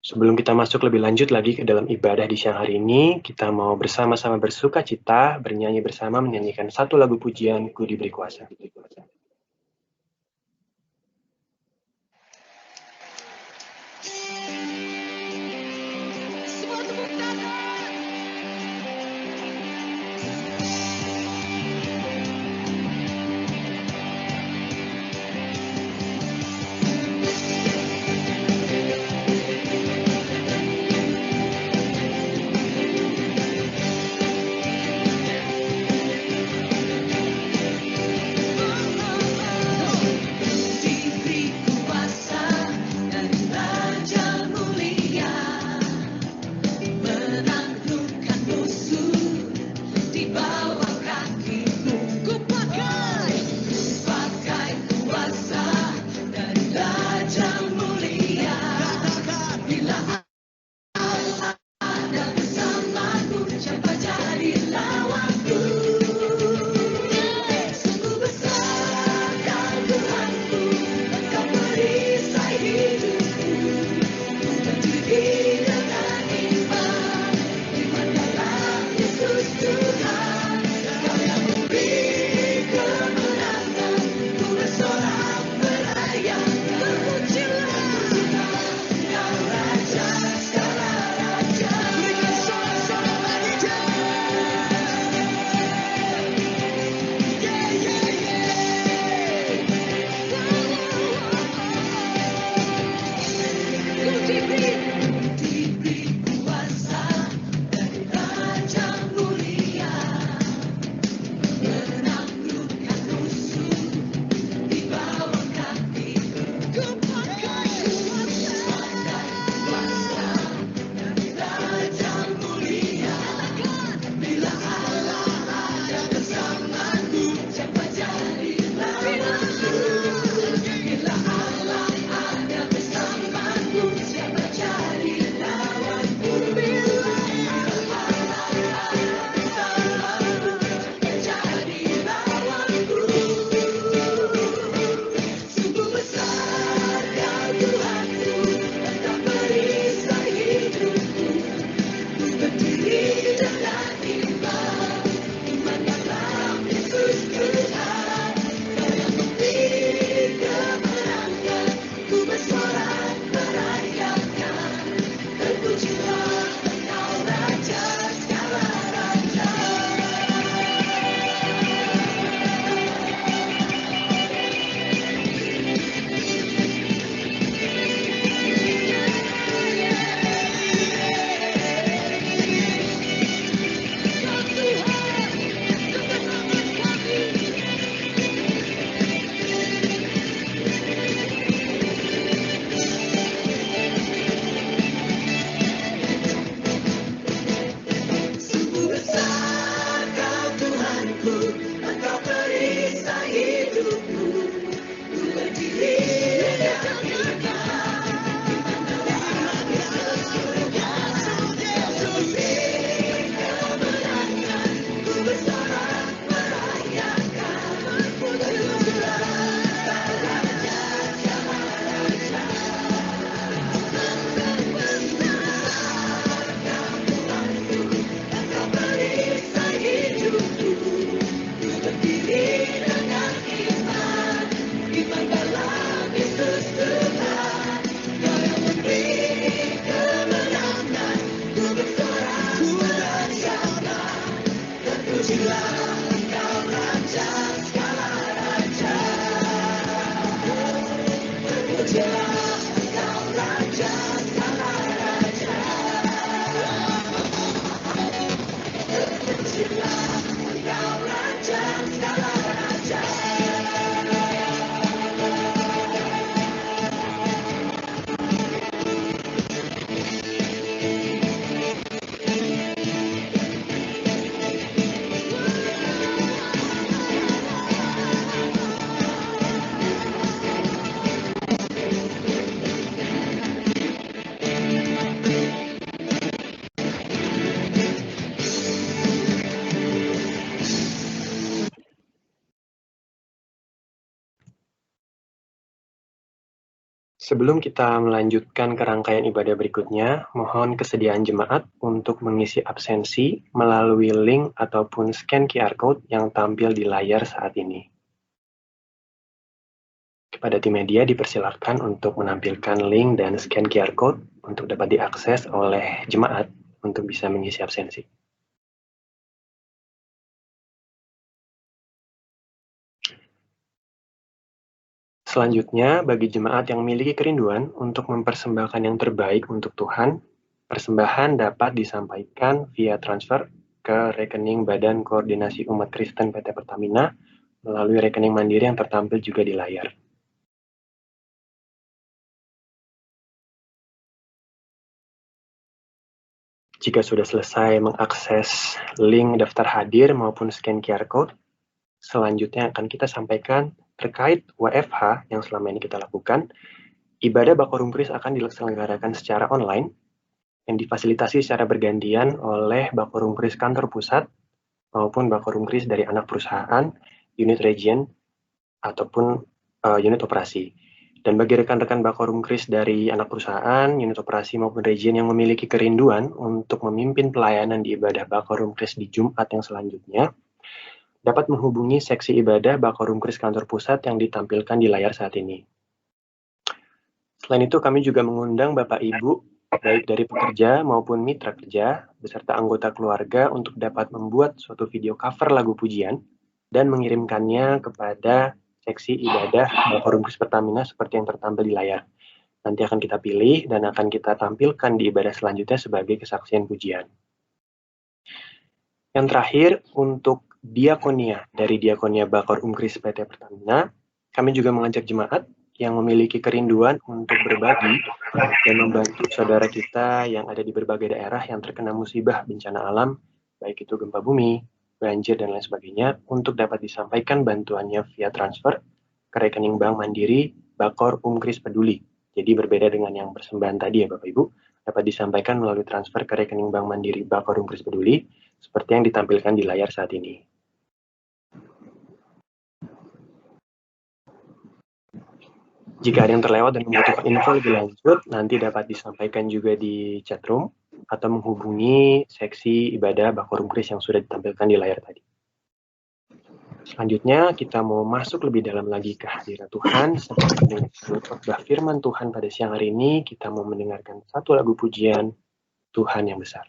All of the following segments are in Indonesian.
Sebelum kita masuk lebih lanjut lagi ke dalam ibadah di siang hari ini, kita mau bersama-sama bersuka cita, bernyanyi bersama menyanyikan satu lagu pujian, Ku Diberi Kuasa. Semua tepuk tangan. Sebelum kita melanjutkan ke rangkaian ibadah berikutnya, mohon kesediaan jemaat untuk mengisi absensi melalui link ataupun scan QR Code yang tampil di layar saat ini. Kepada tim media dipersilakan untuk menampilkan link dan scan QR Code untuk dapat diakses oleh jemaat untuk bisa mengisi absensi. Selanjutnya, bagi jemaat yang memiliki kerinduan untuk mempersembahkan yang terbaik untuk Tuhan, persembahan dapat disampaikan via transfer ke rekening Badan Koordinasi Umat Kristen PT Pertamina melalui rekening mandiri yang tertampil juga di layar. Jika sudah selesai mengakses link daftar hadir maupun scan QR Code, selanjutnya akan kita sampaikan terkait WFH yang selama ini kita lakukan. Ibadah Bakorum Kris akan diselenggarakan secara online yang difasilitasi secara bergantian oleh Bakorum Kris kantor pusat maupun Bakorum Kris dari anak perusahaan, unit region, ataupun unit operasi. Dan bagi rekan-rekan Bakorum Kris dari anak perusahaan, unit operasi maupun region yang memiliki kerinduan untuk memimpin pelayanan di ibadah Bakorum Kris di Jumat yang selanjutnya, dapat menghubungi seksi ibadah Bakorum Kris kantor pusat yang ditampilkan di layar saat ini. Selain itu, kami juga mengundang Bapak Ibu, baik dari pekerja maupun mitra kerja, beserta anggota keluarga untuk dapat membuat suatu video cover lagu pujian dan mengirimkannya kepada seksi ibadah Bakorum Kris Pertamina seperti yang tertampil di layar. Nanti akan kita pilih dan akan kita tampilkan di ibadah selanjutnya sebagai kesaksian pujian. Yang terakhir, untuk diakonia dari Diakonia Bakorum Kris PT Pertamina, kami juga mengajak jemaat yang memiliki kerinduan untuk berbagi dan membantu saudara kita yang ada di berbagai daerah yang terkena musibah bencana alam, baik itu gempa bumi, banjir, dan lain sebagainya, untuk dapat disampaikan bantuannya via transfer ke rekening Bank Mandiri Bakorum Kris Peduli. Jadi berbeda dengan yang persembahan tadi ya Bapak Ibu, dapat disampaikan melalui transfer ke rekening Bank Mandiri Bakorum Kris Peduli, seperti yang ditampilkan di layar saat ini. Jika ada yang terlewat dan membutuhkan info lebih lanjut, nanti dapat disampaikan juga di chat room atau menghubungi seksi ibadah Bakorum Kris yang sudah ditampilkan di layar tadi. Selanjutnya, kita mau masuk lebih dalam lagi ke hadirat Tuhan. Seperti dengan khotbah firman Tuhan pada siang hari ini, kita mau mendengarkan satu lagu pujian Tuhan yang besar.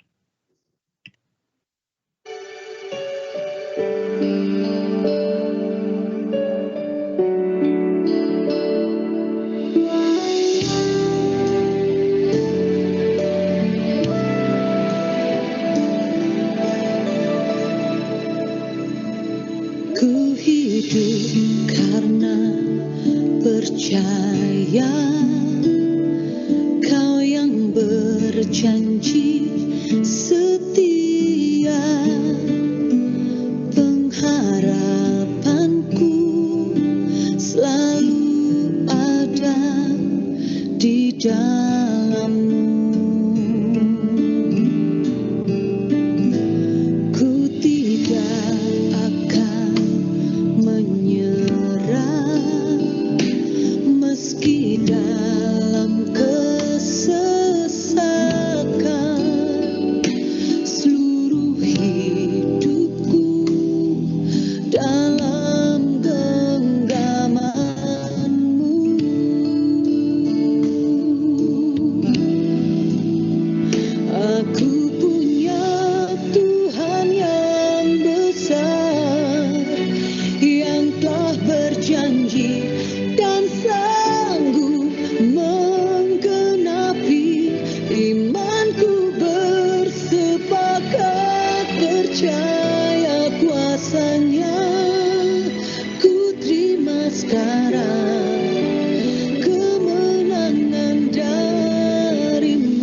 Ku hidup karena percaya Kau yang berjanji setia, pengharapanku selalu ada di dalam-Mu. Ku tidak akan menyerah meski dalam kesesakan. Seluruh hidupku dalam genggaman-Mu. Aku punya Tuhan yang besar, yang telah berjanji dan sanggup menggenapi. Imanku bersepakat percaya kuasa-Nya. Ku terima sekarang kemenangan dari-Mu.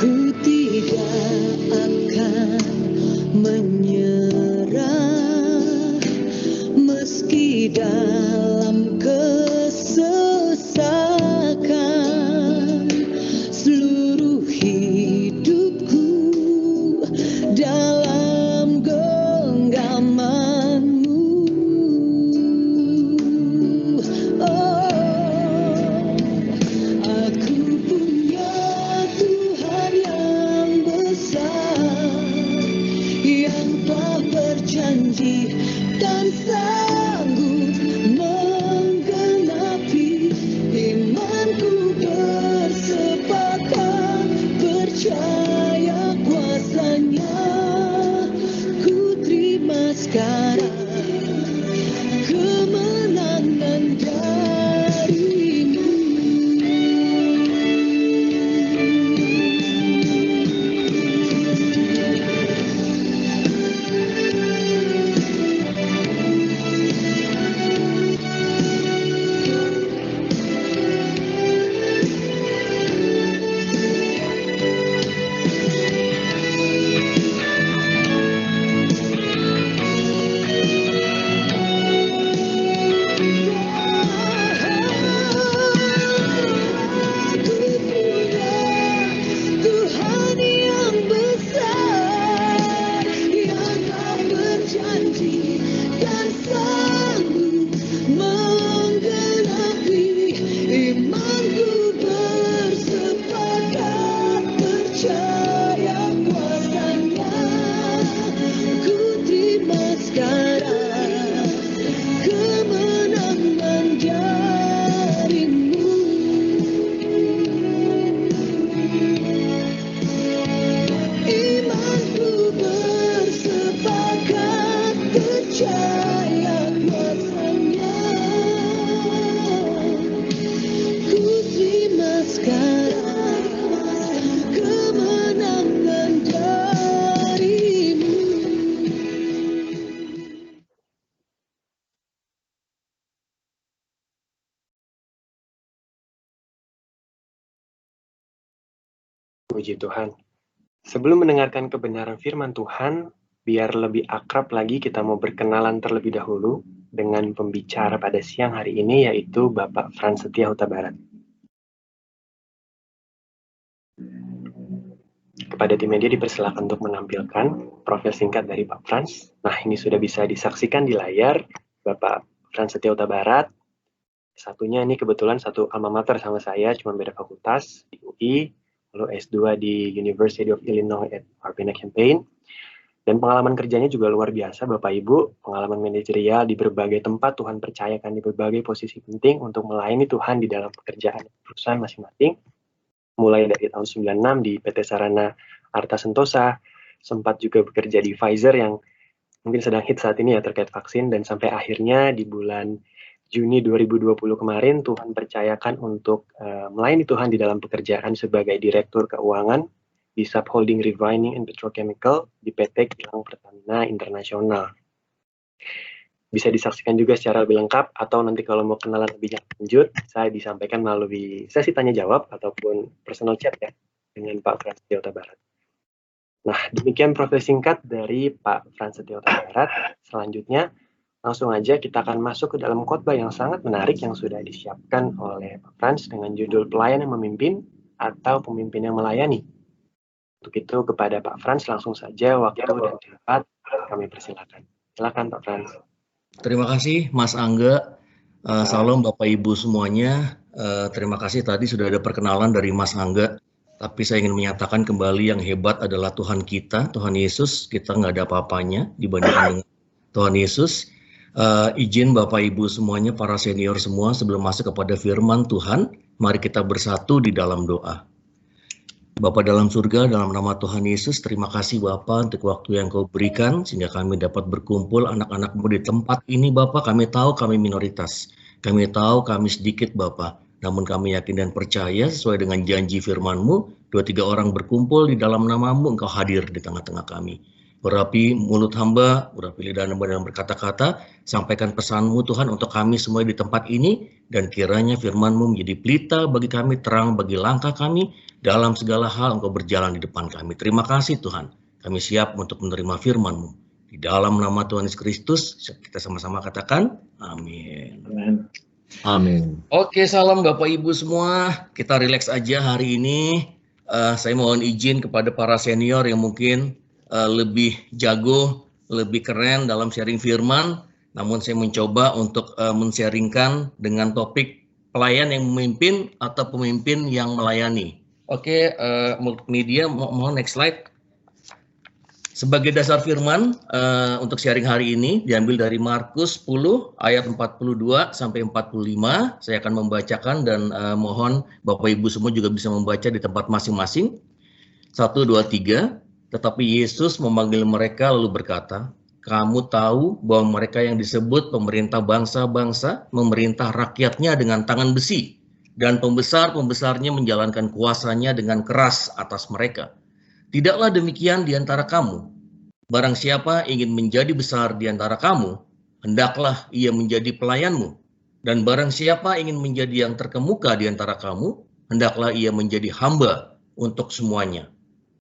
Ku tidak akan menyerah meski dalam kesesakan. Seluruh Puji Tuhan. Sebelum mendengarkan kebenaran firman Tuhan, biar lebih akrab lagi kita mau berkenalan terlebih dahulu dengan pembicara pada siang hari ini, yaitu Bapak Frans Setia Huta Barat. Kepada tim media dipersilakan untuk menampilkan profil singkat dari Pak Frans. Nah, ini sudah bisa disaksikan di layar Bapak Frans Setia Huta Barat. Satunya ini kebetulan satu alma mater sama saya, cuma beda fakultas di UI, lalu S2 di University of Illinois at Urbana-Champaign. Dan pengalaman kerjanya juga luar biasa, Bapak Ibu. Pengalaman manajerial di berbagai tempat, Tuhan percayakan di berbagai posisi penting untuk melayani Tuhan di dalam pekerjaan perusahaan masing-masing. Mulai dari tahun 96 di PT Sarana Arta Sentosa, sempat juga bekerja di Pfizer yang mungkin sedang hit saat ini ya terkait vaksin, dan sampai akhirnya di bulan Juni 2020 kemarin Tuhan percayakan untuk melayani Tuhan di dalam pekerjaan sebagai Direktur Keuangan di Subholding Refining and Petrochemical di PT Kilang Pertamina Internasional. Bisa disaksikan juga secara lebih lengkap, atau nanti kalau mau kenalan lebih lanjut, saya disampaikan melalui sesi tanya jawab ataupun personal chat ya dengan Pak Frans Setia Huta Barat. Nah, demikian profil singkat dari Pak Frans Setia Huta Barat. Selanjutnya, langsung aja kita akan masuk ke dalam khotbah yang sangat menarik yang sudah disiapkan oleh Pak Frans dengan judul Pelayan yang Memimpin atau Pemimpin yang Melayani. Untuk itu kepada Pak Frans langsung saja waktu dan tempat kami persilakan. Silakan Pak Frans. Terima kasih Mas Angga. Salam Bapak Ibu semuanya. Terima kasih tadi sudah ada perkenalan dari Mas Angga. Tapi saya ingin menyatakan kembali yang hebat adalah Tuhan kita, Tuhan Yesus. Kita nggak ada apa-apanya dibandingkan dengan Tuhan Yesus. Izin Bapak Ibu semuanya, para senior semua, sebelum masuk kepada firman Tuhan, mari kita bersatu di dalam doa. Bapa dalam surga, dalam nama Tuhan Yesus, terima kasih Bapa untuk waktu yang Kau berikan, sehingga kami dapat berkumpul anak-anak-Mu di tempat ini Bapa. Kami tahu kami minoritas, kami tahu kami sedikit Bapa, namun kami yakin dan percaya sesuai dengan janji firman-Mu, 2-3 orang berkumpul di dalam nama-Mu, Engkau hadir di tengah-tengah kami. Urapi mulut hamba, urapi lidah hamba dalam berkata-kata, sampaikan pesan-Mu Tuhan untuk kami semua di tempat ini, dan kiranya firman-Mu menjadi pelita bagi kami, terang bagi langkah kami, dalam segala hal Engkau berjalan di depan kami. Terima kasih Tuhan, kami siap untuk menerima firman-Mu. Di dalam nama Tuhan Yesus Kristus, kita sama-sama katakan, amin. Amin. Amin. Oke, salam Bapak Ibu semua, kita rileks aja hari ini. Saya mohon izin kepada para senior yang mungkin lebih jago, lebih keren dalam sharing firman, namun saya mencoba untuk men-sharingkan dengan topik pelayan yang memimpin atau pemimpin yang melayani. Oke, multimedia, mohon next slide. Sebagai dasar firman untuk sharing hari ini diambil dari Markus 10 ayat 42 sampai 45. Saya akan membacakan dan mohon Bapak Ibu semua juga bisa membaca di tempat masing-masing. 1, 2, 3. Tetapi Yesus memanggil mereka lalu berkata, kamu tahu bahwa mereka yang disebut pemerintah bangsa-bangsa memerintah rakyatnya dengan tangan besi, dan pembesar-pembesarnya menjalankan kuasanya dengan keras atas mereka. Tidaklah demikian di antara kamu. Barang siapa ingin menjadi besar di antara kamu, hendaklah ia menjadi pelayanmu. Dan barang siapa ingin menjadi yang terkemuka di antara kamu, hendaklah ia menjadi hamba untuk semuanya.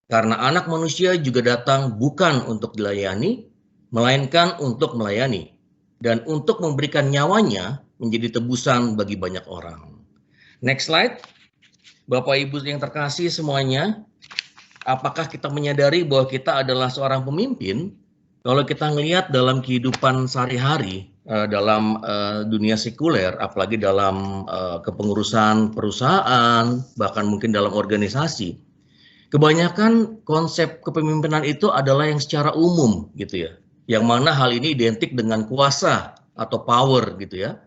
Karena anak manusia juga datang bukan untuk dilayani, melainkan untuk melayani, dan untuk memberikan nyawanya menjadi tebusan bagi banyak orang. Next slide. Bapak Ibu yang terkasih semuanya, apakah kita menyadari bahwa kita adalah seorang pemimpin? Kalau kita ngelihat dalam kehidupan sehari-hari, dalam dunia sekuler, apalagi dalam kepengurusan perusahaan, bahkan mungkin dalam organisasi, kebanyakan konsep kepemimpinan itu adalah yang secara umum gitu ya. Yang mana hal ini identik dengan kuasa atau power gitu ya.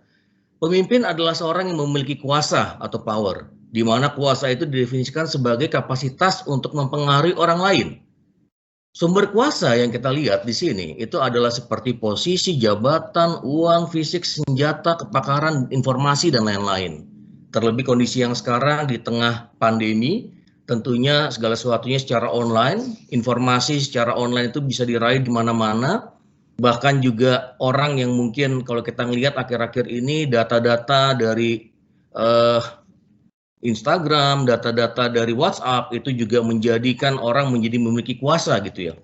Pemimpin adalah seorang yang memiliki kuasa atau power, di mana kuasa itu didefinisikan sebagai kapasitas untuk mempengaruhi orang lain. Sumber kuasa yang kita lihat di sini itu adalah seperti posisi, jabatan, uang, fisik, senjata, kepakaran, informasi, dan lain-lain. Terlebih kondisi yang sekarang di tengah pandemi, tentunya segala sesuatunya secara online, informasi secara online itu bisa diraih di mana-mana. Bahkan juga orang yang mungkin kalau kita ngelihat akhir-akhir ini data-data dari Instagram, data-data dari WhatsApp itu juga menjadikan orang menjadi memiliki kuasa gitu ya.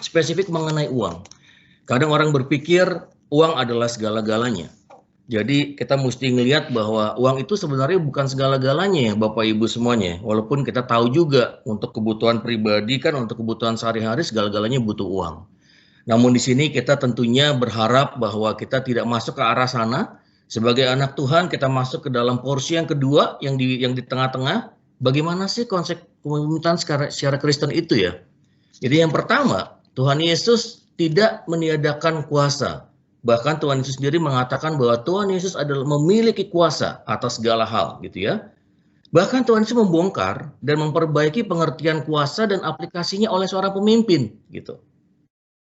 Spesifik mengenai uang. Kadang orang berpikir uang adalah segala-galanya. Jadi kita mesti ngelihat bahwa uang itu sebenarnya bukan segala-galanya ya Bapak Ibu semuanya. Walaupun kita tahu juga untuk kebutuhan pribadi kan, untuk kebutuhan sehari-hari segala-galanya butuh uang. Namun di sini kita tentunya berharap bahwa kita tidak masuk ke arah sana. Sebagai anak Tuhan kita masuk ke dalam porsi yang kedua yang di tengah-tengah. Bagaimana sih konsep kepemimpinan secara Kristen itu ya? Jadi yang pertama, Tuhan Yesus tidak meniadakan kuasa. Bahkan Tuhan Yesus sendiri mengatakan bahwa Tuhan Yesus adalah memiliki kuasa atas segala hal gitu ya. Bahkan Tuhan Yesus membongkar dan memperbaiki pengertian kuasa dan aplikasinya oleh seorang pemimpin gitu.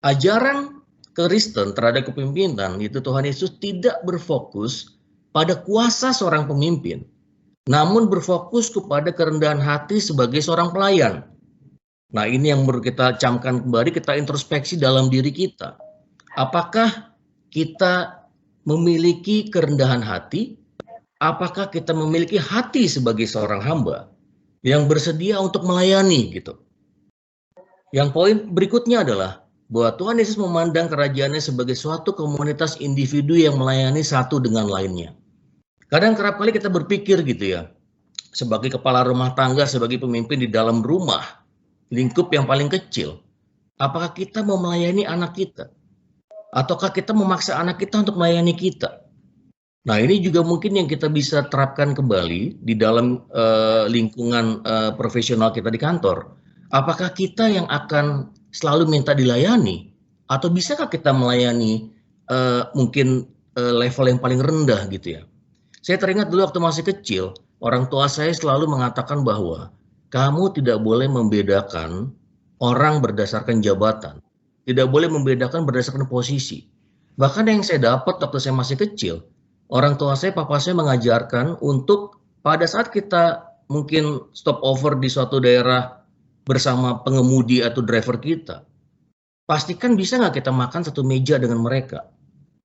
Ajaran Kristen terhadap kepemimpinan itu Tuhan Yesus tidak berfokus pada kuasa seorang pemimpin, namun berfokus kepada kerendahan hati sebagai seorang pelayan. Nah, ini yang perlu kita camkan kembali, kita introspeksi dalam diri kita. Apakah kita memiliki kerendahan hati? Apakah kita memiliki hati sebagai seorang hamba yang bersedia untuk melayani gitu? Yang poin berikutnya adalah bahwa Tuhan Yesus memandang kerajaannya sebagai suatu komunitas individu yang melayani satu dengan lainnya. Kadang kerap kali kita berpikir gitu ya, sebagai kepala rumah tangga, sebagai pemimpin di dalam rumah, lingkup yang paling kecil, apakah kita mau melayani anak kita? Ataukah kita memaksa anak kita untuk melayani kita? Nah, ini juga mungkin yang kita bisa terapkan kembali di dalam lingkungan profesional kita di kantor. Apakah kita yang akan selalu minta dilayani, atau bisakah kita melayani mungkin level yang paling rendah gitu ya? Saya teringat dulu waktu masih kecil, orang tua saya selalu mengatakan bahwa kamu tidak boleh membedakan orang berdasarkan jabatan, tidak boleh membedakan berdasarkan posisi. Bahkan yang saya dapat waktu saya masih kecil, orang tua saya, papa saya mengajarkan untuk pada saat kita mungkin stop over di suatu daerah bersama pengemudi atau driver kita, pastikan bisa nggak kita makan satu meja dengan mereka.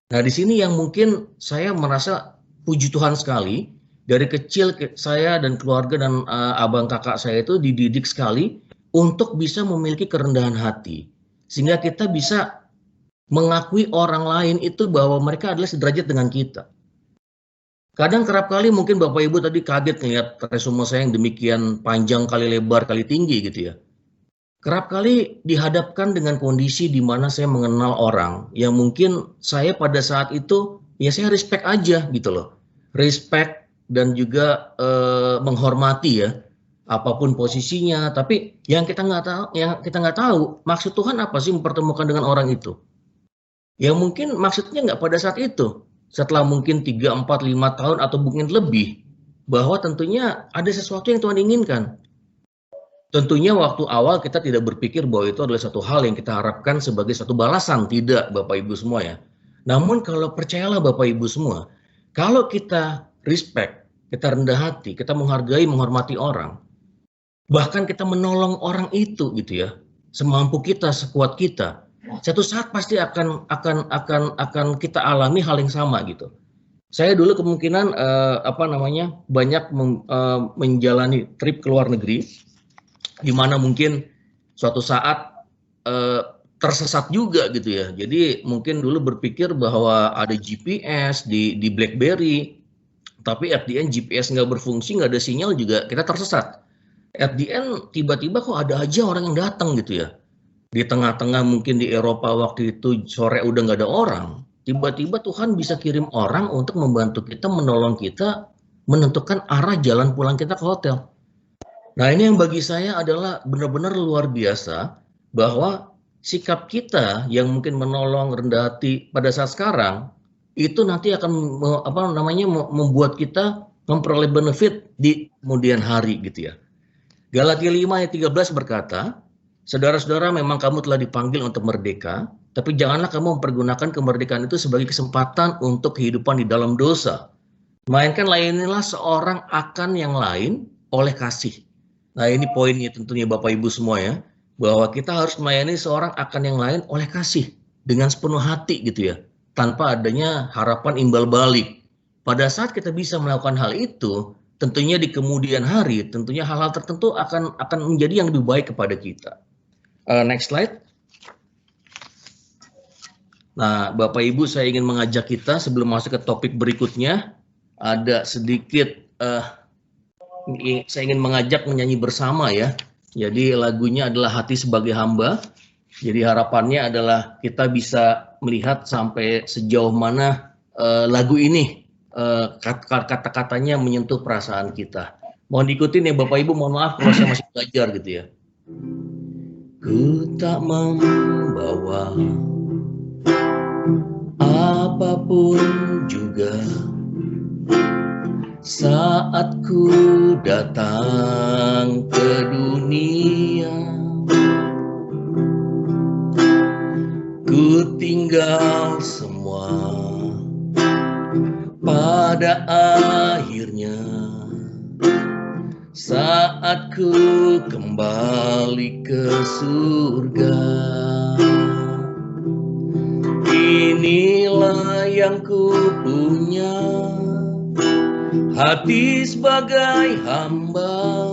Nah, di sini yang mungkin saya merasa puji Tuhan sekali, dari kecil saya dan keluarga dan abang kakak saya itu dididik sekali untuk bisa memiliki kerendahan hati, sehingga kita bisa mengakui orang lain itu bahwa mereka adalah sederajat dengan kita. Kadang kerap kali mungkin Bapak Ibu tadi kaget melihat resume saya yang demikian panjang kali lebar kali tinggi gitu ya. Kerap kali dihadapkan dengan kondisi di mana saya mengenal orang yang mungkin saya pada saat itu ya saya respect aja gitu loh. Respect dan juga menghormati ya apapun posisinya. Tapi yang kita nggak tahu maksud Tuhan apa sih mempertemukan dengan orang itu. Yang mungkin maksudnya nggak pada saat itu. Setelah mungkin 3, 4, 5 tahun atau mungkin lebih, bahwa tentunya ada sesuatu yang Tuhan inginkan. Tentunya waktu awal kita tidak berpikir bahwa itu adalah satu hal yang kita harapkan sebagai satu balasan, tidak Bapak Ibu semua ya. Namun kalau percayalah Bapak Ibu semua, kalau kita respect, kita rendah hati, kita menghargai, menghormati orang, bahkan kita menolong orang itu gitu ya, semampu kita, sekuat kita, satu saat pasti akan kita alami hal yang sama gitu. Saya dulu kemungkinan banyak menjalani trip ke luar negeri, di mana mungkin suatu saat tersesat juga gitu ya. Jadi mungkin dulu berpikir bahwa ada GPS di BlackBerry, tapi at the end GPS nggak berfungsi, nggak ada sinyal juga kita tersesat. At the end tiba-tiba kok ada aja orang yang datang gitu ya. Di tengah-tengah mungkin di Eropa waktu itu sore udah nggak ada orang, tiba-tiba Tuhan bisa kirim orang untuk membantu kita, menolong kita, menentukan arah jalan pulang kita ke hotel. Nah, ini yang bagi saya adalah benar-benar luar biasa, bahwa sikap kita yang mungkin menolong, rendah hati pada saat sekarang, itu nanti akan membuat kita memperoleh benefit di kemudian hari gitu ya. Galatia 5 ayat 13 berkata, saudara-saudara, memang kamu telah dipanggil untuk merdeka, tapi janganlah kamu mempergunakan kemerdekaan itu sebagai kesempatan untuk kehidupan di dalam dosa. Melainkan layanilah seorang akan yang lain oleh kasih. Nah, ini poinnya tentunya Bapak Ibu semua ya, bahwa kita harus melayani seorang akan yang lain oleh kasih, dengan sepenuh hati gitu ya, tanpa adanya harapan imbal balik. Pada saat kita bisa melakukan hal itu, tentunya di kemudian hari, tentunya hal-hal tertentu akan menjadi yang lebih baik kepada kita. Next slide. Nah, Bapak Ibu, saya ingin mengajak kita sebelum masuk ke topik berikutnya, ada sedikit, saya ingin mengajak menyanyi bersama ya. Jadi lagunya adalah Hati Sebagai Hamba. Jadi harapannya adalah kita bisa melihat sampai sejauh mana lagu ini kata-katanya menyentuh perasaan kita. Mohon diikutin ya Bapak Ibu, mohon maaf kalau saya masih belajar gitu ya. Ku tak membawa apapun juga saat ku datang ke dunia. Ku tinggal semua pada akhirnya saat ku kembali ke surga. Inilah yang ku punya, hati sebagai hamba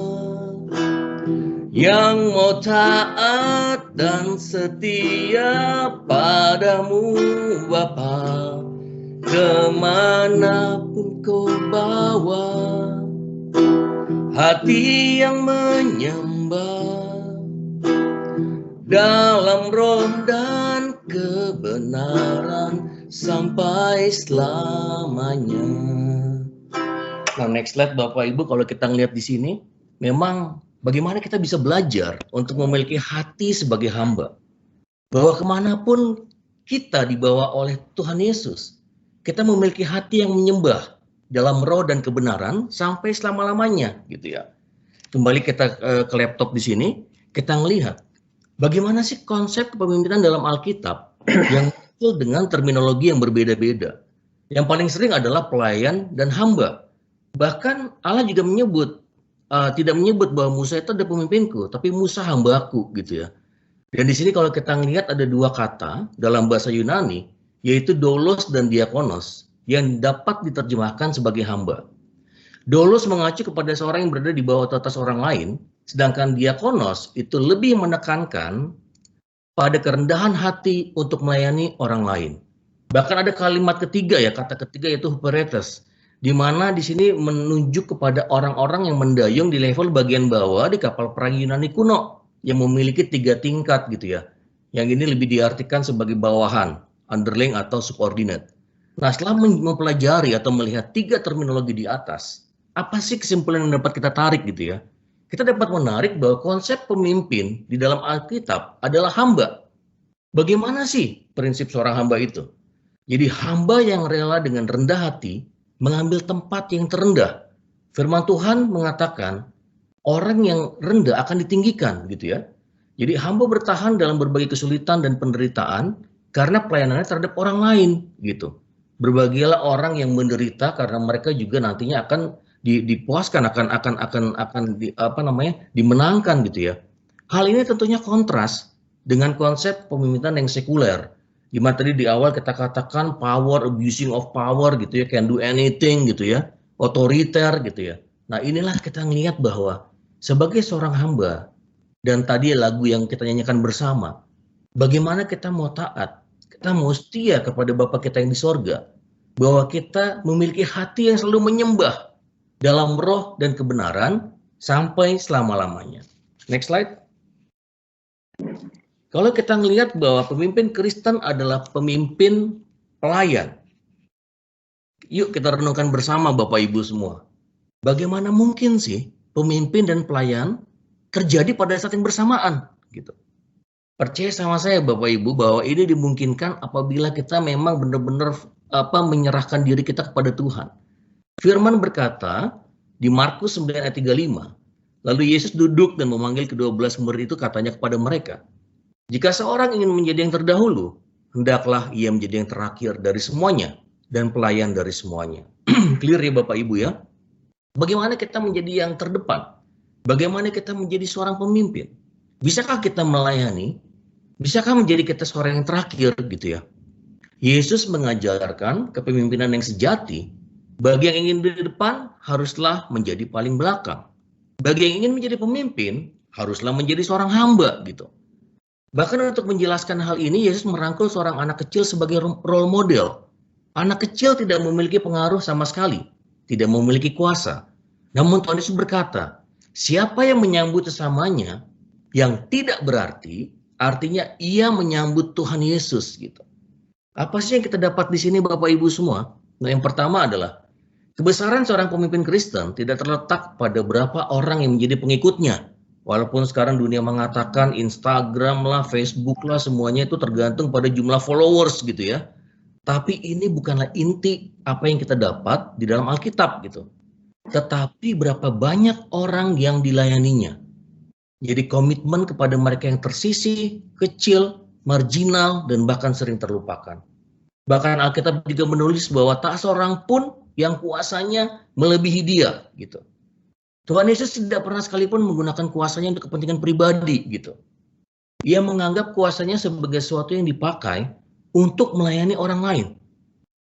yang mau taat dan setia padamu Bapa, kemanapun kau bawa. Hati yang menyembah dalam roh dan kebenaran sampai selamanya. Nah, next slide Bapak Ibu, kalau kita ngelihat di sini, memang bagaimana kita bisa belajar untuk memiliki hati sebagai hamba. Bahwa kemanapun kita dibawa oleh Tuhan Yesus, kita memiliki hati yang menyembah dalam roh dan kebenaran sampai selama-lamanya, gitu ya. Kembali kita ke laptop di sini, kita melihat bagaimana sih konsep kepemimpinan dalam Alkitab yang muncul dengan terminologi yang berbeda-beda. Yang paling sering adalah pelayan dan hamba. Bahkan Allah juga menyebut, tidak menyebut bahwa Musa itu adalah pemimpinku, tapi Musa hambaku, gitu ya. Dan di sini kalau kita melihat ada dua kata dalam bahasa Yunani, yaitu doulos dan diakonos, yang dapat diterjemahkan sebagai hamba. Doulos mengacu kepada seorang yang berada di bawah atau atas orang lain, sedangkan diakonos itu lebih menekankan pada kerendahan hati untuk melayani orang lain. Bahkan ada kalimat ketiga ya, kata ketiga yaitu huperetes, di mana di sini menunjuk kepada orang-orang yang mendayung di level bagian bawah di kapal perang Yunani kuno yang memiliki 3 tingkat gitu ya. Yang ini lebih diartikan sebagai bawahan, underling atau subordinate. Nah, setelah mempelajari atau melihat 3 terminologi di atas, apa sih kesimpulan yang dapat kita tarik gitu ya? Kita dapat menarik bahwa konsep pemimpin di dalam Alkitab adalah hamba. Bagaimana sih prinsip seorang hamba itu? Jadi hamba yang rela dengan rendah hati mengambil tempat yang terendah. Firman Tuhan mengatakan orang yang rendah akan ditinggikan gitu ya. Jadi hamba bertahan dalam berbagai kesulitan dan penderitaan karena pelayanannya terhadap orang lain gitu. Berbahagialah orang yang menderita karena mereka juga nantinya akan dipuaskan, dimenangkan gitu ya. Hal ini tentunya kontras dengan konsep pemimpinan yang sekuler. Di mana tadi di awal kita katakan power, abusing of power gitu ya, can do anything gitu ya, otoriter gitu ya. Nah, inilah kita ngelihat bahwa sebagai seorang hamba, dan tadi lagu yang kita nyanyikan bersama, bagaimana kita mau taat, kita mau setia kepada Bapa kita yang di sorga, bahwa kita memiliki hati yang selalu menyembah dalam roh dan kebenaran sampai selama-lamanya. Next slide. Kalau kita melihat bahwa pemimpin Kristen adalah pemimpin pelayan, yuk kita renungkan bersama Bapak Ibu semua. Bagaimana mungkin sih pemimpin dan pelayan terjadi pada saat yang bersamaan gitu. Percaya sama saya Bapak Ibu bahwa ini dimungkinkan apabila kita memang benar-benar menyerahkan diri kita kepada Tuhan. Firman berkata di Markus 9 ayat 35, lalu Yesus duduk dan memanggil ke-12 murid itu, katanya kepada mereka, jika seorang ingin menjadi yang terdahulu, hendaklah ia menjadi yang terakhir dari semuanya dan pelayan dari semuanya. Clear ya Bapak Ibu ya? Bagaimana kita menjadi yang terdepan? Bagaimana kita menjadi seorang pemimpin? Bisakah kita melayani? Bisakah menjadi kita seorang yang terakhir gitu ya? Yesus mengajarkan kepemimpinan yang sejati Bagi yang ingin di depan, haruslah menjadi paling belakang. Bagi yang ingin menjadi pemimpin, haruslah menjadi seorang hamba gitu. Bahkan untuk menjelaskan hal ini, Yesus merangkul seorang anak kecil sebagai role model. Anak kecil tidak memiliki pengaruh sama sekali, tidak memiliki kuasa. Namun Tuhan Yesus berkata, siapa yang menyambut sesamanya yang tidak berarti, artinya ia menyambut Tuhan Yesus gitu. Apa sih yang kita dapat di sini Bapak Ibu semua? Nah, yang pertama adalah kebesaran seorang pemimpin Kristen tidak terletak pada berapa orang yang menjadi pengikutnya. Walaupun sekarang dunia mengatakan Instagram lah, Facebook lah, semuanya itu tergantung pada jumlah followers gitu ya. Tapi ini bukanlah inti apa yang kita dapat di dalam Alkitab gitu. Tetapi berapa banyak orang yang dilayaninya. Jadi komitmen kepada mereka yang tersisih, kecil, marginal, dan bahkan sering terlupakan. Bahkan Alkitab juga menulis bahwa tak seorang pun yang kuasanya melebihi dia gitu. Tuhan Yesus tidak pernah sekalipun menggunakan kuasanya untuk kepentingan pribadi gitu. Ia menganggap kuasanya sebagai sesuatu yang dipakai untuk melayani orang lain.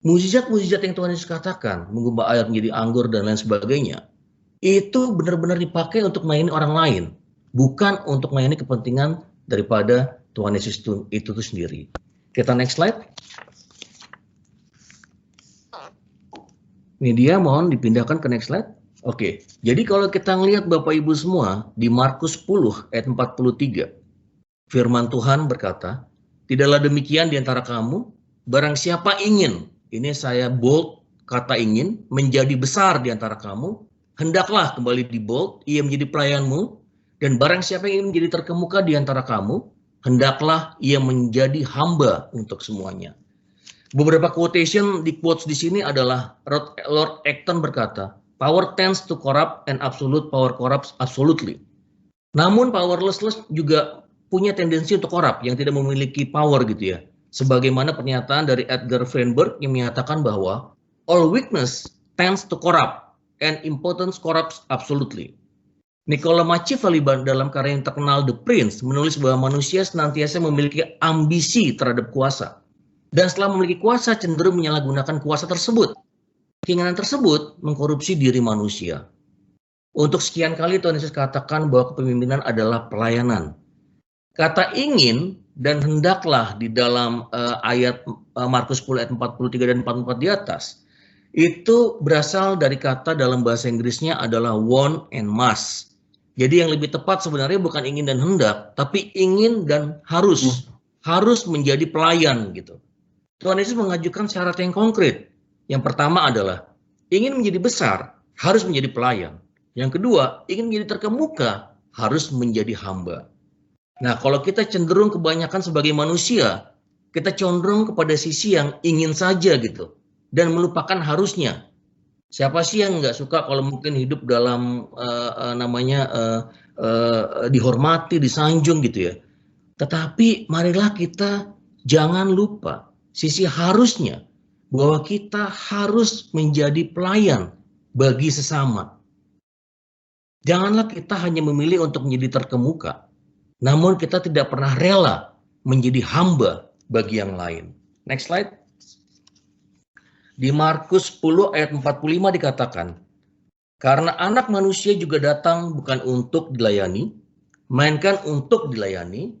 Mukjizat-mukjizat yang Tuhan Yesus katakan, mengubah air menjadi anggur dan lain sebagainya, itu benar-benar dipakai untuk melayani orang lain, bukan untuk melayani kepentingan daripada Tuhan Yesus itu sendiri. Kita next slide. Media mohon dipindahkan ke next slide. Oke, jadi kalau kita ngelihat Bapak Ibu semua di Markus 10 ayat 43, firman Tuhan berkata, tidaklah demikian di antara kamu, barang siapa ingin, ini saya bold kata ingin, menjadi besar di antara kamu, hendaklah kembali di bold, ia menjadi pelayanmu, dan barang siapa yang ingin menjadi terkemuka di antara kamu, hendaklah ia menjadi hamba untuk semuanya. Beberapa quotation di quotes di sini adalah Lord Acton berkata, power tends to corrupt and absolute power corrupts absolutely. Namun powerlessness juga punya tendensi untuk korup yang tidak memiliki power gitu ya. Sebagaimana pernyataan dari Edgar Feinberg yang menyatakan bahwa all weakness tends to corrupt and impotence corrupts absolutely. Nicola Machiavelli dalam karya yang terkenal The Prince menulis bahwa manusia senantiasa memiliki ambisi terhadap kuasa. Dan setelah memiliki kuasa cenderung menyalahgunakan kuasa tersebut. Keinginan tersebut mengkorupsi diri manusia. Untuk sekian kali Tuhan Yesus katakan bahwa kepemimpinan adalah pelayanan. Kata ingin dan hendaklah di dalam ayat Markus 10 ayat 43 dan 44 di atas, itu berasal dari kata dalam bahasa Inggrisnya adalah want and must. Jadi yang lebih tepat sebenarnya bukan ingin dan hendak, tapi ingin dan harus. Harus menjadi pelayan gitu. Tuhan Yesus mengajukan syarat yang konkret. Yang pertama adalah ingin menjadi besar, harus menjadi pelayan. Yang kedua, ingin menjadi terkemuka, harus menjadi hamba. Nah, kalau kita cenderung kebanyakan sebagai manusia, kita cenderung kepada sisi yang ingin saja gitu, dan melupakan harusnya. Siapa sih yang nggak suka kalau mungkin hidup dalam dihormati, disanjung gitu ya. Tetapi marilah kita jangan lupa sisi harusnya, bahwa kita harus menjadi pelayan bagi sesama. Janganlah kita hanya memilih untuk menjadi terkemuka, namun kita tidak pernah rela menjadi hamba bagi yang lain. Next slide. Di Markus 10 ayat 45 dikatakan, karena anak manusia juga datang bukan untuk dilayani, melainkan untuk dilayani,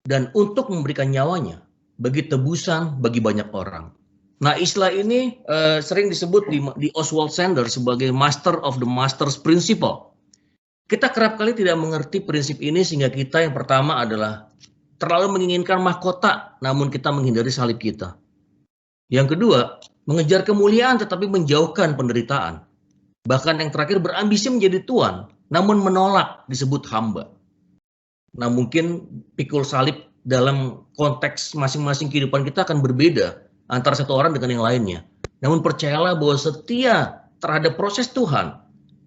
dan untuk memberikan nyawanya bagi tebusan bagi banyak orang. Nah, istilah ini sering disebut di Oswald Sanders sebagai Master of the Master's Principle. Kita kerap kali tidak mengerti prinsip ini sehingga kita yang pertama adalah terlalu menginginkan mahkota namun kita menghindari salib kita. Yang kedua, mengejar kemuliaan tetapi menjauhkan penderitaan. Bahkan yang terakhir berambisi menjadi tuan namun menolak disebut hamba. Nah, mungkin pikul salib dalam konteks masing-masing kehidupan kita akan berbeda antara satu orang dengan yang lainnya. Namun percayalah bahwa setia terhadap proses Tuhan,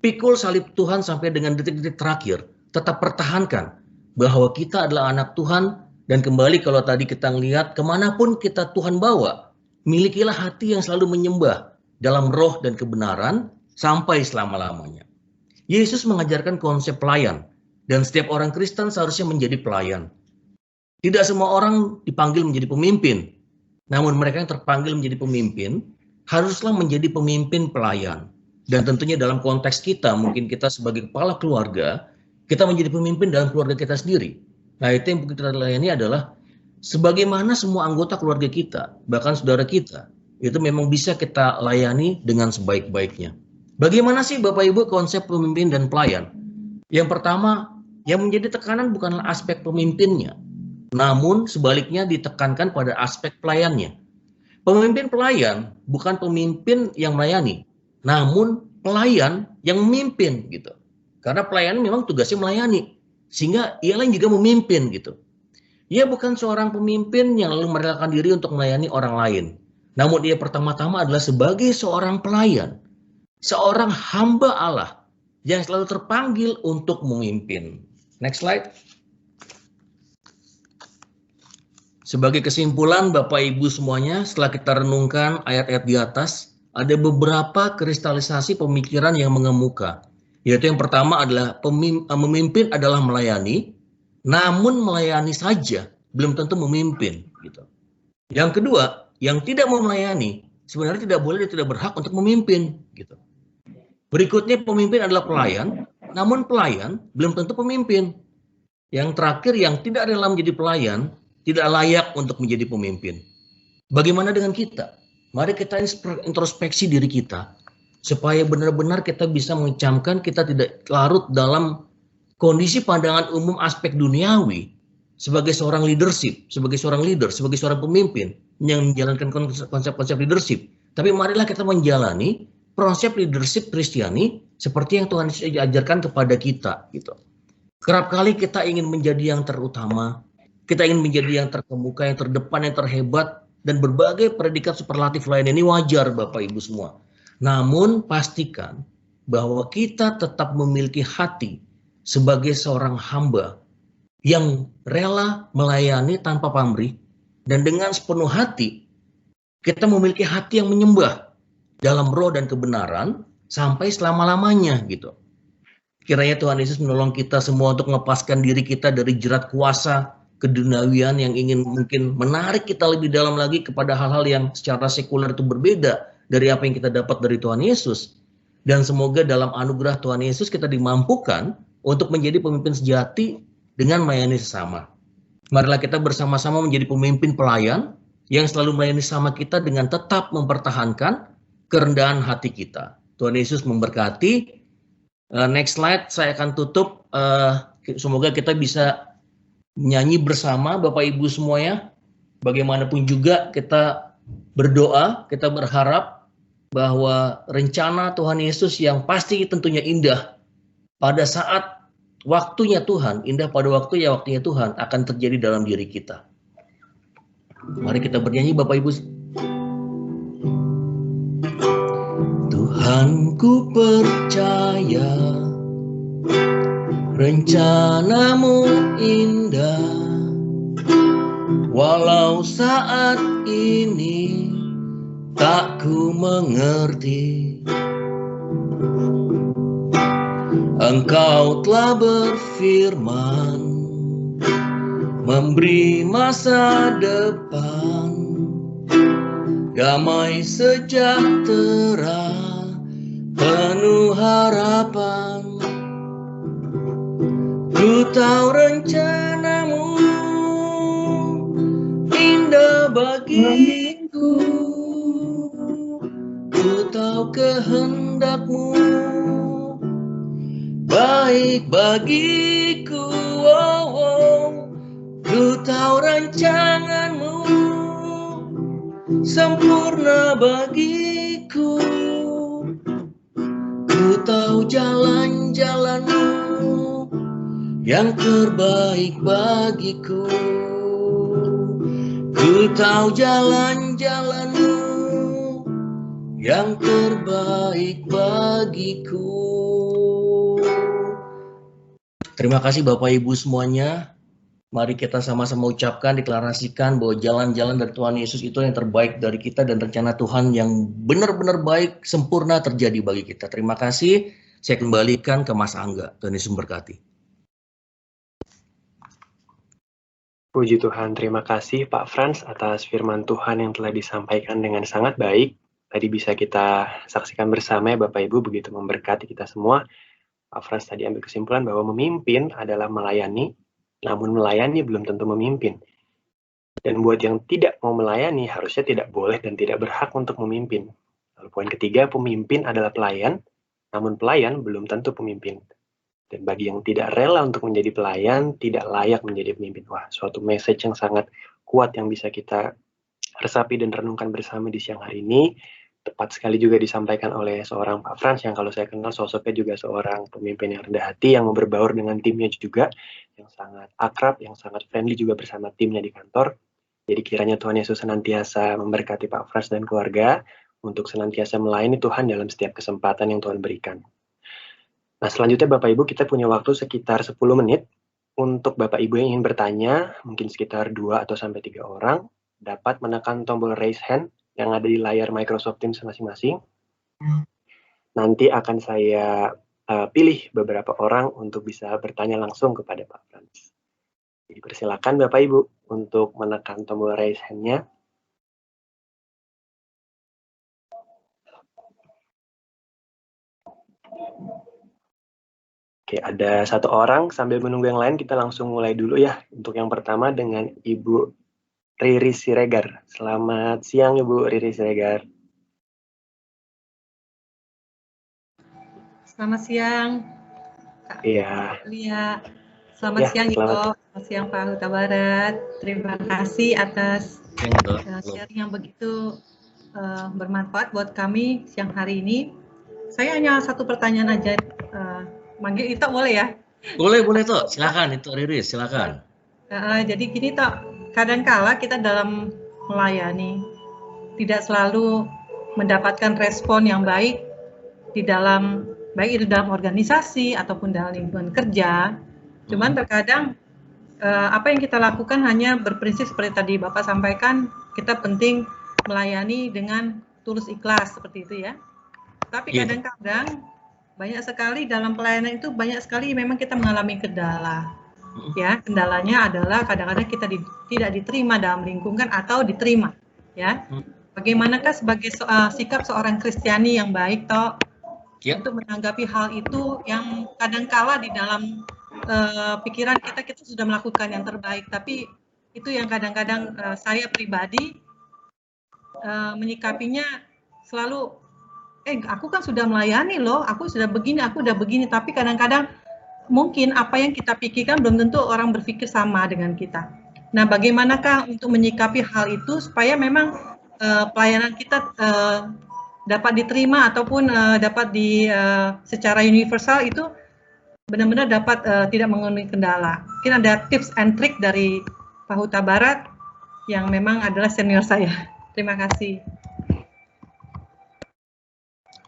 pikul salib Tuhan sampai dengan detik-detik terakhir, tetap pertahankan bahwa kita adalah anak Tuhan, dan kembali kalau tadi kita melihat kemanapun kita Tuhan bawa, milikilah hati yang selalu menyembah dalam roh dan kebenaran sampai selama-lamanya. Yesus mengajarkan konsep pelayan, dan setiap orang Kristen seharusnya menjadi pelayan. Tidak semua orang dipanggil menjadi pemimpin, namun mereka yang terpanggil menjadi pemimpin haruslah menjadi pemimpin pelayan. Dan tentunya dalam konteks kita, mungkin kita sebagai kepala keluarga, kita menjadi pemimpin dalam keluarga kita sendiri. Nah, itu yang kita layani adalah sebagaimana semua anggota keluarga kita, bahkan saudara kita, itu memang bisa kita layani dengan sebaik-baiknya. Bagaimana sih Bapak Ibu konsep pemimpin dan pelayan? Yang pertama, yang menjadi tekanan bukanlah aspek pemimpinnya, namun sebaliknya ditekankan pada aspek pelayannya. Pemimpin pelayan bukan pemimpin yang melayani, namun pelayan yang memimpin gitu. Karena pelayan memang tugasnya melayani, sehingga ia lain juga memimpin gitu. Ia bukan seorang pemimpin yang lalu merelakan diri untuk melayani orang lain, namun ia pertama-tama adalah sebagai seorang pelayan, seorang hamba Allah yang selalu terpanggil untuk memimpin. Next slide. Sebagai kesimpulan Bapak Ibu semuanya, setelah kita renungkan ayat-ayat di atas, ada beberapa kristalisasi pemikiran yang mengemuka. Yaitu yang pertama adalah memimpin adalah melayani, namun melayani saja belum tentu memimpin. Gitu. Yang kedua, yang tidak mau melayani sebenarnya tidak boleh dan tidak berhak untuk memimpin. Gitu. Berikutnya pemimpin adalah pelayan, namun pelayan belum tentu pemimpin. Yang terakhir, yang tidak rela menjadi pelayan tidak layak untuk menjadi pemimpin. Bagaimana dengan kita? Mari kita introspeksi diri kita supaya benar-benar kita bisa mengecamkan kita tidak larut dalam kondisi pandangan umum aspek duniawi sebagai seorang leadership, sebagai seorang leader, sebagai seorang pemimpin yang menjalankan konsep-konsep leadership. Tapi marilah kita menjalani konsep leadership Kristiani seperti yang Tuhan Yesus ajarkan kepada kita gitu. Kerap kali kita ingin menjadi yang terutama, kita ingin menjadi yang terkemuka, yang terdepan, yang terhebat, dan berbagai predikat superlatif lain. Ini wajar Bapak Ibu semua. Namun pastikan bahwa kita tetap memiliki hati sebagai seorang hamba yang rela melayani tanpa pamrih, dan dengan sepenuh hati kita memiliki hati yang menyembah dalam roh dan kebenaran sampai selama-lamanya gitu. Kiranya Tuhan Yesus menolong kita semua untuk melepaskan diri kita dari jerat kuasa keduniawian yang ingin mungkin menarik kita lebih dalam lagi kepada hal-hal yang secara sekuler itu berbeda dari apa yang kita dapat dari Tuhan Yesus. Dan semoga dalam anugerah Tuhan Yesus kita dimampukan untuk menjadi pemimpin sejati dengan melayani sesama. Marilah kita bersama-sama menjadi pemimpin pelayan yang selalu melayani sama kita dengan tetap mempertahankan kerendahan hati kita. Tuhan Yesus memberkati. Next slide, saya akan tutup. Semoga kita bisa menyanyi bersama Bapak Ibu semuanya. Bagaimanapun juga kita berdoa, kita berharap bahwa rencana Tuhan Yesus yang pasti tentunya indah pada saat waktunya Tuhan, indah pada waktunya Tuhan akan terjadi dalam diri kita. Mari kita bernyanyi Bapak Ibu. Tuhan ku percaya rencanamu indah, walau saat ini tak ku mengerti. Engkau telah berfirman, memberi masa depan, damai sejahtera, penuh harapan. Ku tahu rencanamu indah bagiku, ku tahu kehendakmu baik bagiku, ku tahu rancanganmu sempurna bagiku, ku tahu jalan-jalanmu yang terbaik bagiku, ku tahu jalan-jalanmu yang terbaik bagiku. Terima kasih Bapak Ibu semuanya. Mari kita sama-sama ucapkan, deklarasikan bahwa jalan-jalan dari Tuhan Yesus itu yang terbaik dari kita dan rencana Tuhan yang benar-benar baik, sempurna terjadi bagi kita. Terima kasih. Saya kembalikan ke Mas Angga. Tuhan Yesus memberkati. Puji Tuhan, terima kasih Pak Frans atas firman Tuhan yang telah disampaikan dengan sangat baik. tadi bisa kita saksikan bersama ya Bapak Ibu, begitu memberkati kita semua. Pak Frans tadi ambil kesimpulan bahwa memimpin adalah melayani, namun melayani belum tentu memimpin. Dan buat yang tidak mau melayani, harusnya tidak boleh dan tidak berhak untuk memimpin. Lalu poin ketiga, pemimpin adalah pelayan, namun pelayan belum tentu pemimpin. Dan bagi yang tidak rela untuk menjadi pelayan, tidak layak menjadi pemimpin. Wah, suatu message yang sangat kuat yang bisa kita resapi dan renungkan bersama di siang hari ini. Tepat sekali juga disampaikan oleh seorang Pak Frans yang kalau saya kenal sosoknya juga seorang pemimpin yang rendah hati, yang mau berbaur dengan timnya juga, yang sangat akrab, yang sangat friendly juga bersama timnya di kantor. Jadi kiranya Tuhan Yesus senantiasa memberkati Pak Frans dan keluarga untuk senantiasa melayani Tuhan dalam setiap kesempatan yang Tuhan berikan. Nah, selanjutnya Bapak Ibu, kita punya waktu sekitar 10 menit untuk Bapak Ibu yang ingin bertanya, mungkin sekitar 2 atau sampai 3 orang, dapat menekan tombol raise hand yang ada di layar Microsoft Teams masing-masing. Nanti akan saya pilih beberapa orang untuk bisa bertanya langsung kepada Pak Frans. Jadi persilakan Bapak Ibu untuk menekan tombol raise hand-nya. Oke, ada 1 orang. Sambil menunggu yang lain, kita langsung mulai dulu ya. Untuk yang pertama dengan Ibu Riri Siregar. Selamat siang Ibu Riri Siregar. Selamat siang, Kak Iya. Lia. Selamat Ya, siang, Iko. selamat. Selamat siang, Pak Huta Barat. Terima kasih atas sharing yang begitu bermanfaat buat kami siang hari ini. Saya hanya 1 pertanyaan aja. Manggil Ito boleh ya? Boleh Tok. Silakan Ito Riris, silakan. Jadi gini Tok, kadangkala kita dalam melayani tidak selalu mendapatkan respon yang baik di dalam, baik itu dalam organisasi ataupun dalam lingkungan kerja. Cuman terkadang apa yang kita lakukan hanya berprinsip seperti tadi Bapak sampaikan, kita penting melayani dengan tulus ikhlas seperti itu ya. Tapi kadang-kadang banyak sekali dalam pelayanan itu banyak sekali memang kita mengalami kendala. Ya, kendalanya adalah kadang-kadang kita tidak diterima dalam lingkungan atau diterima. Ya, bagaimanakah sebagai sikap seorang Kristiani yang baik Tok untuk menanggapi hal itu yang kadangkala di dalam pikiran kita sudah melakukan yang terbaik, tapi itu yang kadang-kadang saya pribadi menyikapinya selalu aku kan sudah melayani loh, aku sudah begini, tapi kadang-kadang mungkin apa yang kita pikirkan belum tentu orang berpikir sama dengan kita. Nah, bagaimanakah untuk menyikapi hal itu supaya memang pelayanan kita dapat diterima ataupun dapat secara universal itu benar-benar dapat tidak mengalami kendala. Mungkin ada tips and trick dari Pak Huta Barat yang memang adalah senior saya. Terima kasih.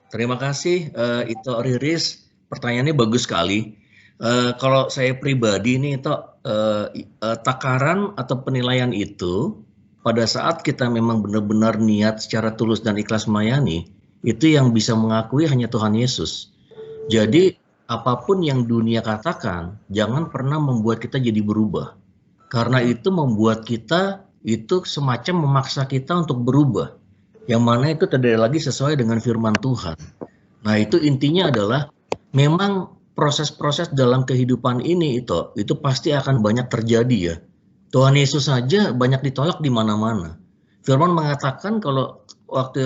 Terima kasih Ito Riris, pertanyaannya bagus sekali. Kalau saya pribadi nih Ito, takaran atau penilaian itu pada saat kita memang benar-benar niat secara tulus dan ikhlas melayani, itu yang bisa mengakui hanya Tuhan Yesus. Jadi apapun yang dunia katakan, jangan pernah membuat kita jadi berubah. Karena itu membuat kita itu semacam memaksa kita untuk berubah. Yang mana itu tidak lagi sesuai dengan firman Tuhan. Nah, itu intinya adalah memang proses-proses dalam kehidupan ini itu pasti akan banyak terjadi ya. Tuhan Yesus saja banyak ditolak di mana-mana. Firman mengatakan kalau waktu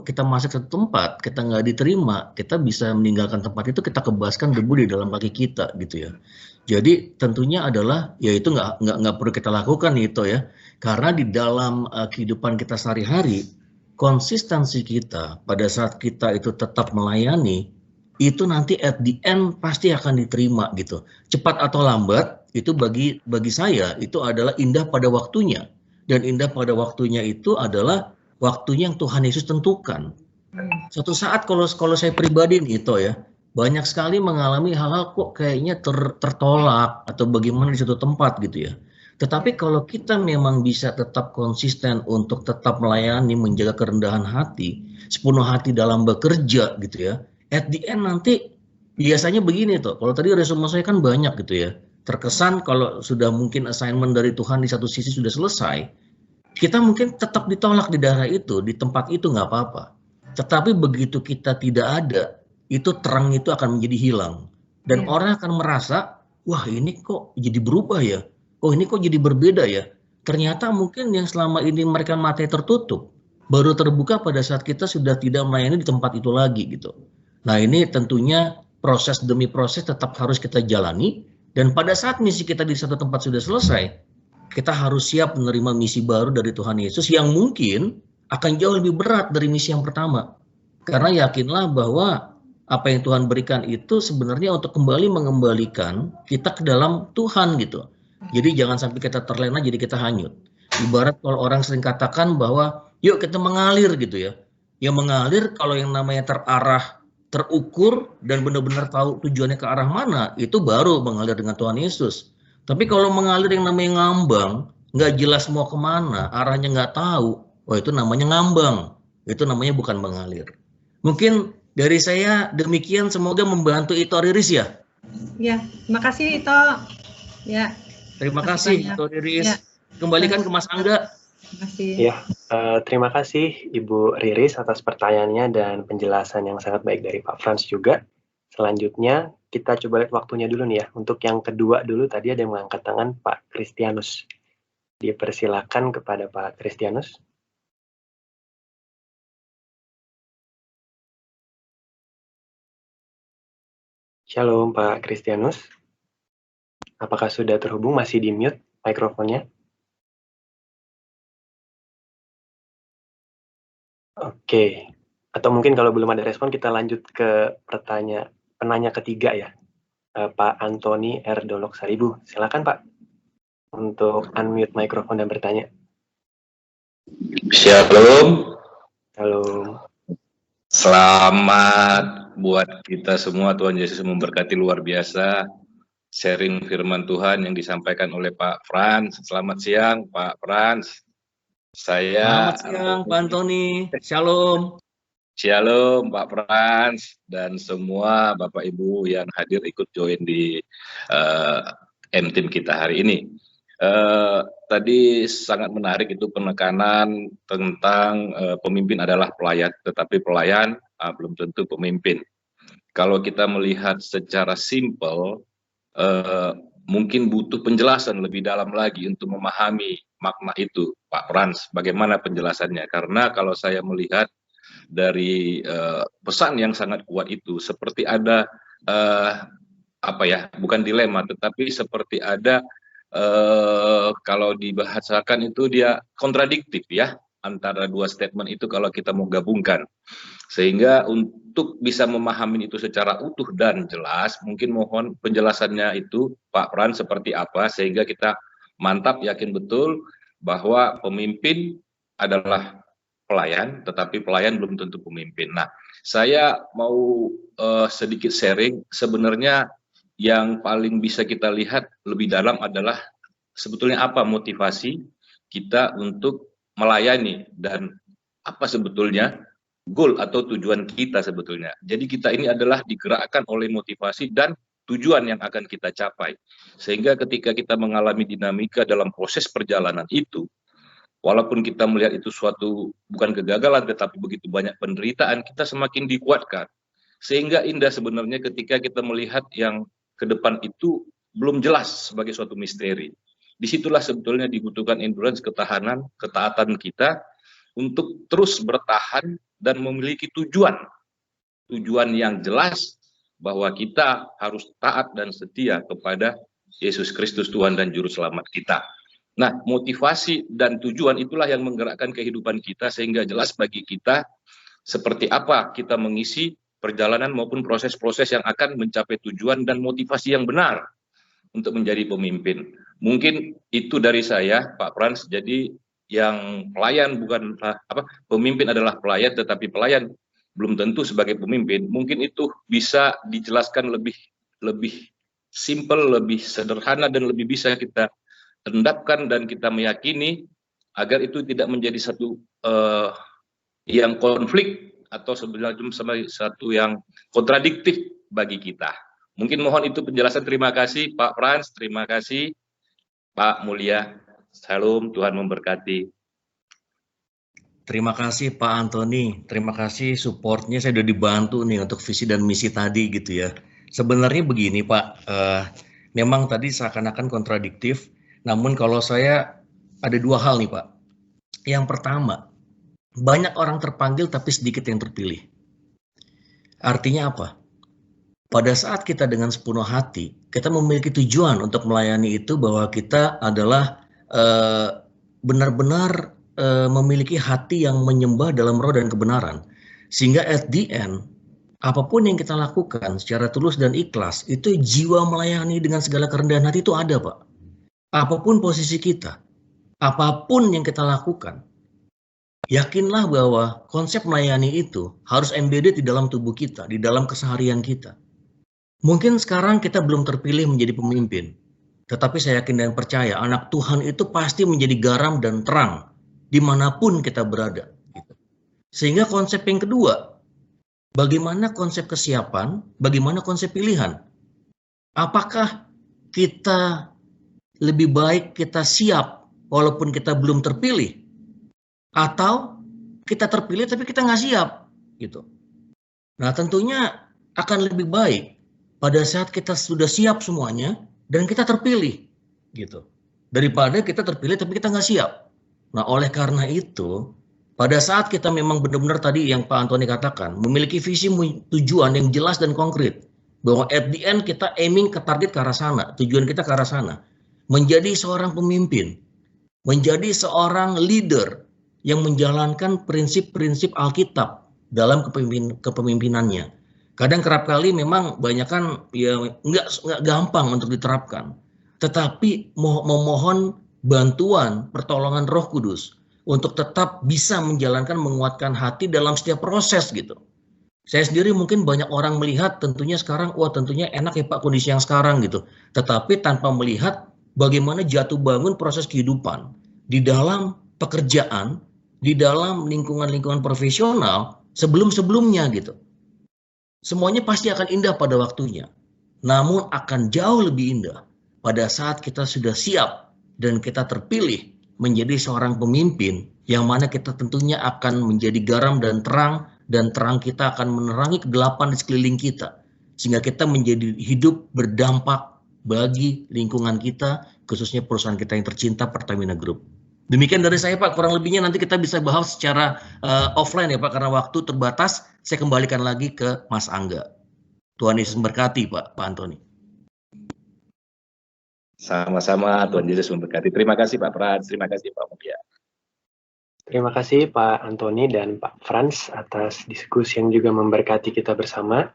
kita masuk ke tempat, kita nggak diterima, kita bisa meninggalkan tempat itu, kita kebaskan debu di dalam kaki kita gitu ya. Jadi tentunya adalah ya itu nggak perlu kita lakukan itu ya. Karena di dalam kehidupan kita sehari-hari, konsistensi kita pada saat kita itu tetap melayani, itu nanti at the end pasti akan diterima gitu. Cepat atau lambat, itu bagi saya itu adalah indah pada waktunya. Dan indah pada waktunya itu adalah waktunya yang Tuhan Yesus tentukan. Suatu saat kalau saya pribadi nih itu ya, banyak sekali mengalami hal-hal kok kayaknya tertolak atau bagaimana di suatu tempat gitu ya. Tetapi kalau kita memang bisa tetap konsisten untuk tetap melayani, menjaga kerendahan hati, sepenuh hati dalam bekerja gitu ya, at the end nanti biasanya begini tuh, kalau tadi resume saya kan banyak gitu ya, terkesan kalau sudah mungkin assignment dari Tuhan di satu sisi sudah selesai, kita mungkin tetap ditolak di daerah itu, di tempat itu nggak apa-apa. Tetapi begitu kita tidak ada, itu terang itu akan menjadi hilang. Dan orang akan merasa, wah ini kok jadi berubah ya? Oh ini kok jadi berbeda ya? Ternyata mungkin yang selama ini mereka matanya tertutup, baru terbuka pada saat kita sudah tidak melayani di tempat itu lagi gitu. Nah ini tentunya proses demi proses tetap harus kita jalani. Dan pada saat misi kita di satu tempat sudah selesai, kita harus siap menerima misi baru dari Tuhan Yesus yang mungkin akan jauh lebih berat dari misi yang pertama. Karena yakinlah bahwa apa yang Tuhan berikan itu sebenarnya untuk kembali mengembalikan kita ke dalam Tuhan gitu. Jadi jangan sampai kita terlena jadi kita hanyut. Ibarat kalau orang sering katakan bahwa yuk kita mengalir gitu ya. Yang mengalir kalau yang namanya terarah, terukur dan benar-benar tahu tujuannya ke arah mana, itu baru mengalir dengan Tuhan Yesus. Tapi kalau mengalir yang namanya ngambang, nggak jelas mau kemana, arahnya nggak tahu, wah itu namanya ngambang. Itu namanya bukan mengalir. Mungkin dari saya demikian, semoga membantu Ito Riris ya. Ya, terima kasih Ito. Ya. Terima kasih Ito Riris. Ya. Kembalikan ke Mas Angga. Terima kasih. Ya, terima kasih Ibu Riris atas pertanyaannya dan penjelasan yang sangat baik dari Pak Frans juga. Selanjutnya kita coba lihat waktunya dulu nih ya. Untuk yang kedua dulu tadi ada yang mengangkat tangan Pak Kristianus. Dipersilakan kepada Pak Kristianus. Shalom Pak Kristianus. Apakah sudah terhubung? Masih di mute mikrofonnya? Oke. Atau mungkin kalau belum ada respon kita lanjut ke penanya ketiga ya. Pak Antoni R. Dolok Saribu. Silakan Pak untuk unmute mikrofon dan bertanya. Shalom. Shalom. Selamat buat kita semua. Tuhan Yesus memberkati luar biasa. Sharing firman Tuhan yang disampaikan oleh Pak Frans. Selamat siang Pak Frans. Selamat siang Pak Antoni. Shalom. Shalom Pak Frans dan semua Bapak Ibu yang hadir ikut join di M-Team kita hari ini. Tadi sangat menarik itu penekanan tentang pemimpin adalah pelayan, tetapi pelayan belum tentu pemimpin. Kalau kita melihat secara simpel, mungkin butuh penjelasan lebih dalam lagi untuk memahami makna itu, Pak Frans. Bagaimana penjelasannya? Karena kalau saya melihat dari pesan yang sangat kuat itu, seperti ada bukan dilema, tetapi seperti ada kalau dibahasakan itu dia kontradiktif ya antara dua statement itu kalau kita mau gabungkan, sehingga untuk bisa memahami itu secara utuh dan jelas mungkin mohon penjelasannya itu Pak Frans seperti apa sehingga kita mantap yakin betul bahwa pemimpin adalah pelayan tetapi pelayan belum tentu pemimpin. Nah saya mau sedikit sharing. Sebenarnya yang paling bisa kita lihat lebih dalam adalah sebetulnya apa motivasi kita untuk melayani dan apa sebetulnya goal atau tujuan kita sebetulnya. Jadi kita ini adalah digerakkan oleh motivasi dan tujuan yang akan kita capai. Sehingga ketika kita mengalami dinamika dalam proses perjalanan itu, walaupun kita melihat itu suatu bukan kegagalan tetapi begitu banyak penderitaan, kita semakin dikuatkan. Sehingga indah sebenarnya ketika kita melihat yang ke depan itu belum jelas sebagai suatu misteri. Disitulah sebetulnya dibutuhkan endurance, ketahanan, ketaatan kita untuk terus bertahan dan memiliki tujuan yang jelas bahwa kita harus taat dan setia kepada Yesus Kristus Tuhan dan Juru Selamat kita. Nah, motivasi dan tujuan itulah yang menggerakkan kehidupan kita sehingga jelas bagi kita seperti apa kita mengisi perjalanan maupun proses-proses yang akan mencapai tujuan dan motivasi yang benar untuk menjadi pemimpin. Mungkin itu dari saya, Pak Frans. Jadi yang pelayan bukan pemimpin adalah pelayan, tetapi pelayan belum tentu sebagai pemimpin. Mungkin itu bisa dijelaskan lebih simpel, lebih sederhana dan lebih bisa kita endapkan dan kita meyakini agar itu tidak menjadi satu yang konflik atau sebenarnya satu yang kontradiktif bagi kita. Mungkin mohon itu penjelasan. Terima kasih Pak Frans, terima kasih Pak Mulia. Salam, Tuhan memberkati. Terima kasih Pak Antoni, terima kasih supportnya, saya udah dibantu nih untuk visi dan misi tadi gitu ya. Sebenarnya begini Pak, memang tadi seakan-akan kontradiktif, namun kalau saya ada dua hal nih Pak. Yang pertama, banyak orang terpanggil tapi sedikit yang terpilih. Artinya apa? Pada saat kita dengan sepenuh hati, kita memiliki tujuan untuk melayani itu bahwa kita adalah benar-benar memiliki hati yang menyembah dalam roh dan kebenaran. Sehingga at the end, apapun yang kita lakukan secara tulus dan ikhlas, itu jiwa melayani dengan segala kerendahan hati itu ada Pak. Apapun posisi kita, apapun yang kita lakukan, yakinlah bahwa konsep melayani itu harus embedded di dalam tubuh kita, di dalam keseharian kita. Mungkin sekarang kita belum terpilih menjadi pemimpin, tetapi saya yakin dan percaya anak Tuhan itu pasti menjadi garam dan terang dimanapun kita berada. Sehingga konsep yang kedua, bagaimana konsep kesiapan, bagaimana konsep pilihan. Apakah kita lebih baik kita siap walaupun kita belum terpilih, atau kita terpilih tapi kita nggak siap gitu. Nah tentunya akan lebih baik pada saat kita sudah siap semuanya dan kita terpilih gitu, daripada kita terpilih tapi kita nggak siap. Nah oleh karena itu, pada saat kita memang benar-benar tadi yang Pak Antoni katakan, memiliki visi tujuan yang jelas dan konkret, bahwa at the end kita aiming ke target ke arah sana, tujuan kita ke arah sana, menjadi seorang pemimpin, menjadi seorang leader yang menjalankan prinsip-prinsip Alkitab dalam kepemimpinannya. Kadang kerap kali memang banyak kan ya nggak gampang untuk diterapkan, tetapi memohon bantuan pertolongan Roh Kudus untuk tetap bisa menjalankan, menguatkan hati dalam setiap proses gitu. Saya sendiri mungkin banyak orang melihat tentunya sekarang, wah tentunya enak ya Pak kondisi yang sekarang gitu, tetapi tanpa melihat bagaimana jatuh bangun proses kehidupan di dalam pekerjaan, di dalam lingkungan-lingkungan profesional sebelum-sebelumnya gitu. Semuanya pasti akan indah pada waktunya, namun akan jauh lebih indah pada saat kita sudah siap dan kita terpilih menjadi seorang pemimpin yang mana kita tentunya akan menjadi garam dan terang kita akan menerangi kegelapan di sekeliling kita, sehingga kita menjadi hidup berdampak bagi lingkungan kita, khususnya perusahaan kita yang tercinta Pertamina Group. Demikian dari saya Pak, kurang lebihnya nanti kita bisa bahas secara offline ya Pak, karena waktu terbatas. Saya kembalikan lagi ke Mas Angga. Tuhan Yesus memberkati Pak Antoni. Sama-sama, Tuhan Yesus memberkati. Terima kasih Pak Frans, terima kasih Pak Mutia. Terima kasih Pak Antoni dan Pak Frans atas diskusi yang juga memberkati kita bersama.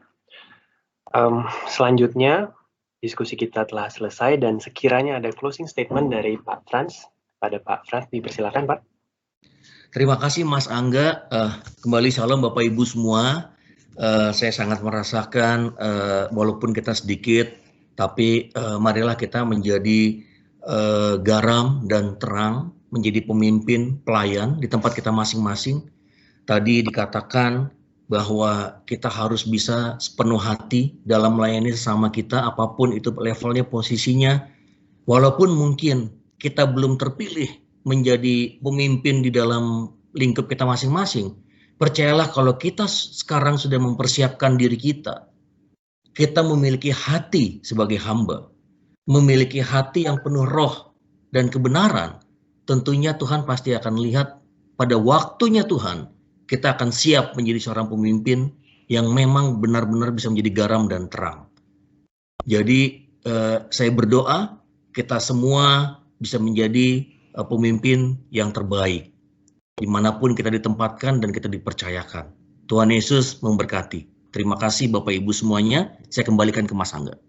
Selanjutnya, diskusi kita telah selesai dan sekiranya ada closing statement dari Pak Frans. Pada Pak Frans, dipersilakan Pak. Terima kasih Mas Angga. Kembali salam Bapak Ibu semua. Saya sangat merasakan walaupun kita sedikit, tapi marilah kita menjadi garam dan terang, menjadi pemimpin pelayan di tempat kita masing-masing. Tadi dikatakan bahwa kita harus bisa sepenuh hati dalam melayani sesama kita, apapun itu levelnya, posisinya. Walaupun mungkin kita belum terpilih menjadi pemimpin di dalam lingkup kita masing-masing, percayalah kalau kita sekarang sudah mempersiapkan diri kita, kita memiliki hati sebagai hamba, memiliki hati yang penuh roh dan kebenaran, tentunya Tuhan pasti akan lihat pada waktunya Tuhan, kita akan siap menjadi seorang pemimpin yang memang benar-benar bisa menjadi garam dan terang. Jadi saya berdoa kita semua bisa menjadi pemimpin yang terbaik, dimanapun kita ditempatkan dan kita dipercayakan. Tuhan Yesus memberkati. Terima kasih Bapak Ibu semuanya. Saya kembalikan ke Mas Angga.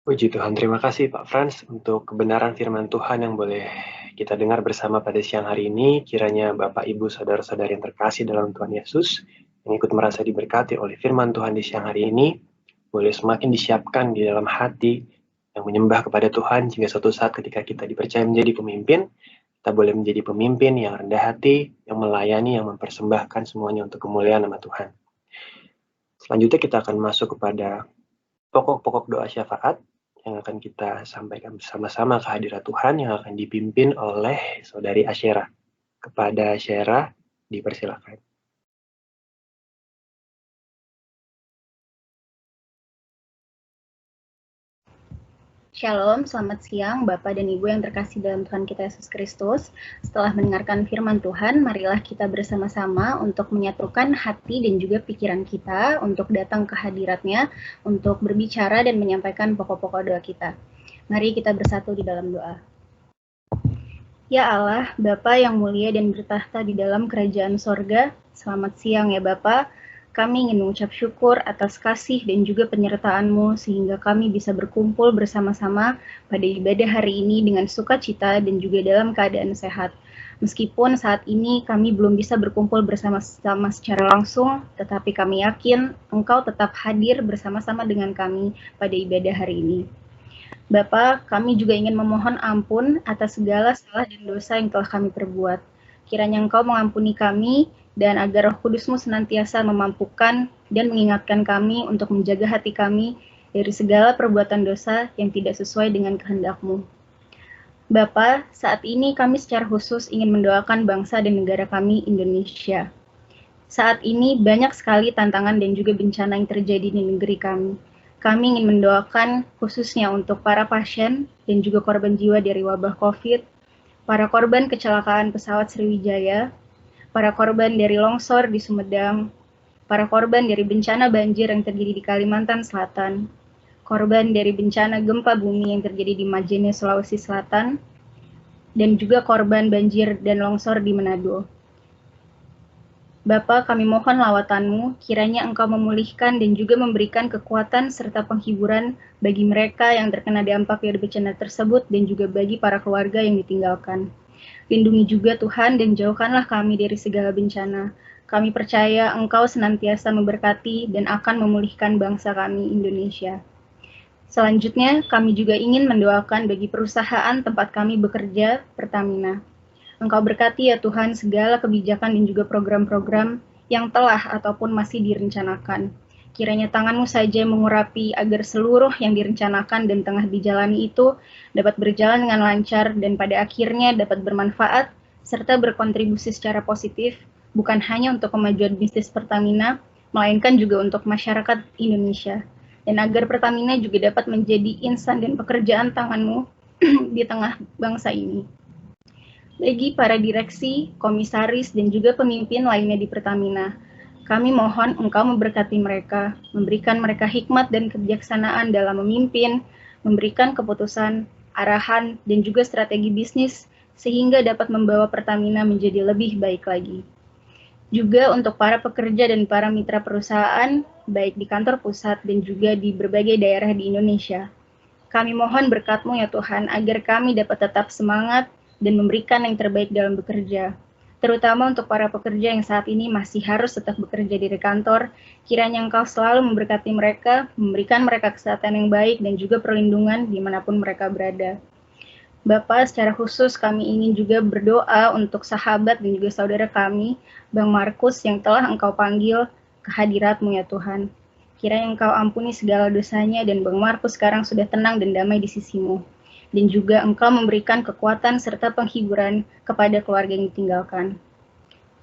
Puji Tuhan, terima kasih Pak Frans untuk kebenaran firman Tuhan yang boleh kita dengar bersama pada siang hari ini. Kiranya Bapak Ibu saudara-saudari yang terkasih dalam Tuhan Yesus yang ikut merasa diberkati oleh firman Tuhan di siang hari ini, boleh semakin disiapkan di dalam hati yang menyembah kepada Tuhan, hingga suatu saat ketika kita dipercaya menjadi pemimpin, kita boleh menjadi pemimpin yang rendah hati, yang melayani, yang mempersembahkan semuanya untuk kemuliaan nama Tuhan. Selanjutnya kita akan masuk kepada pokok-pokok doa syafaat yang akan kita sampaikan bersama-sama ke hadirat Tuhan yang akan dipimpin oleh Saudari Asyera. Kepada Syera, dipersilakan. Shalom, selamat siang Bapak dan Ibu yang terkasih dalam Tuhan kita Yesus Kristus. Setelah mendengarkan firman Tuhan, marilah kita bersama-sama untuk menyatukan hati dan juga pikiran kita untuk datang ke hadirat-Nya, untuk berbicara dan menyampaikan pokok-pokok doa kita. Mari kita bersatu di dalam doa. Ya Allah, Bapa yang mulia dan bertahta di dalam kerajaan sorga, selamat siang ya Bapak. Kami ingin mengucap syukur atas kasih dan juga penyertaan-Mu sehingga kami bisa berkumpul bersama-sama pada ibadah hari ini dengan sukacita dan juga dalam keadaan sehat. Meskipun saat ini kami belum bisa berkumpul bersama-sama secara langsung, tetapi kami yakin Engkau tetap hadir bersama-sama dengan kami pada ibadah hari ini. Bapa, kami juga ingin memohon ampun atas segala salah dan dosa yang telah kami perbuat. Kiranya Engkau mengampuni kami, dan agar Roh Kudus-Mu senantiasa memampukan dan mengingatkan kami untuk menjaga hati kami dari segala perbuatan dosa yang tidak sesuai dengan kehendak-Mu. Bapa, saat ini kami secara khusus ingin mendoakan bangsa dan negara kami, Indonesia. Saat ini banyak sekali tantangan dan juga bencana yang terjadi di negeri kami. Kami ingin mendoakan khususnya untuk para pasien dan juga korban jiwa dari wabah COVID, para korban kecelakaan pesawat Sriwijaya, para korban dari longsor di Sumedang, para korban dari bencana banjir yang terjadi di Kalimantan Selatan, korban dari bencana gempa bumi yang terjadi di Majene, Sulawesi Selatan, dan juga korban banjir dan longsor di Manado. Bapa, kami mohon lawatan-Mu, kiranya Engkau memulihkan dan juga memberikan kekuatan serta penghiburan bagi mereka yang terkena dampak dari bencana tersebut dan juga bagi para keluarga yang ditinggalkan. Lindungi juga Tuhan dan jauhkanlah kami dari segala bencana. Kami percaya Engkau senantiasa memberkati dan akan memulihkan bangsa kami Indonesia. Selanjutnya, kami juga ingin mendoakan bagi perusahaan tempat kami bekerja, Pertamina. Engkau berkati ya Tuhan segala kebijakan dan juga program-program yang telah ataupun masih direncanakan. Kiranya tangan-Mu saja mengurapi agar seluruh yang direncanakan dan tengah dijalani itu dapat berjalan dengan lancar dan pada akhirnya dapat bermanfaat serta berkontribusi secara positif, bukan hanya untuk kemajuan bisnis Pertamina, melainkan juga untuk masyarakat Indonesia. Dan agar Pertamina juga dapat menjadi insan dan pekerjaan tangan-Mu di tengah bangsa ini. Bagi para direksi, komisaris, dan juga pemimpin lainnya di Pertamina, kami mohon Engkau memberkati mereka, memberikan mereka hikmat dan kebijaksanaan dalam memimpin, memberikan keputusan, arahan, dan juga strategi bisnis, sehingga dapat membawa Pertamina menjadi lebih baik lagi. Juga untuk para pekerja dan para mitra perusahaan, baik di kantor pusat dan juga di berbagai daerah di Indonesia. Kami mohon berkat-Mu ya Tuhan, agar kami dapat tetap semangat dan memberikan yang terbaik dalam bekerja. Terutama untuk para pekerja yang saat ini masih harus tetap bekerja dari kantor, kiranya Engkau selalu memberkati mereka, memberikan mereka kesehatan yang baik dan juga perlindungan dimanapun mereka berada. Bapak, secara khusus kami ingin juga berdoa untuk sahabat dan juga saudara kami, Bang Markus yang telah Engkau panggil ke hadirat-Mu ya Tuhan. Kiranya Engkau ampuni segala dosanya dan Bang Markus sekarang sudah tenang dan damai di sisi-Mu. Dan juga Engkau memberikan kekuatan serta penghiburan kepada keluarga yang ditinggalkan.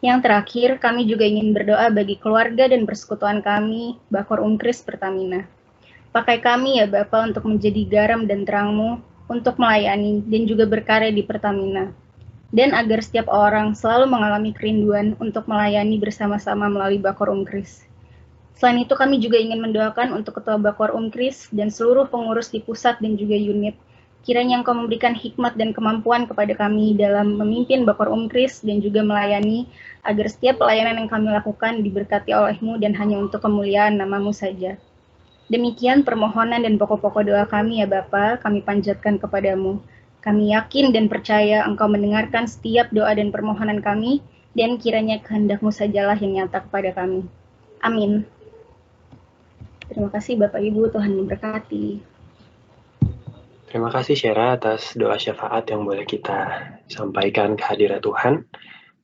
Yang terakhir, kami juga ingin berdoa bagi keluarga dan persekutuan kami, Bakor Unkris Pertamina. Pakai kami ya Bapa untuk menjadi garam dan terang-Mu, untuk melayani dan juga berkarya di Pertamina. Dan agar setiap orang selalu mengalami kerinduan untuk melayani bersama-sama melalui Bakor Unkris. Selain itu, kami juga ingin mendoakan untuk Ketua Bakor Unkris dan seluruh pengurus di pusat dan juga unit. Kiranya Engkau memberikan hikmat dan kemampuan kepada kami dalam memimpin Bakor Unkris dan juga melayani, agar setiap pelayanan yang kami lakukan diberkati oleh-Mu dan hanya untuk kemuliaan nama-Mu saja. Demikian permohonan dan pokok-pokok doa kami ya Bapa, kami panjatkan kepadamu. Kami yakin dan percaya Engkau mendengarkan setiap doa dan permohonan kami, dan kiranya kehendak-Mu sajalah yang nyata kepada kami. Amin. Terima kasih Bapak Ibu, Tuhan memberkati. Terima kasih Syera atas doa syafaat yang boleh kita sampaikan ke hadirat Tuhan.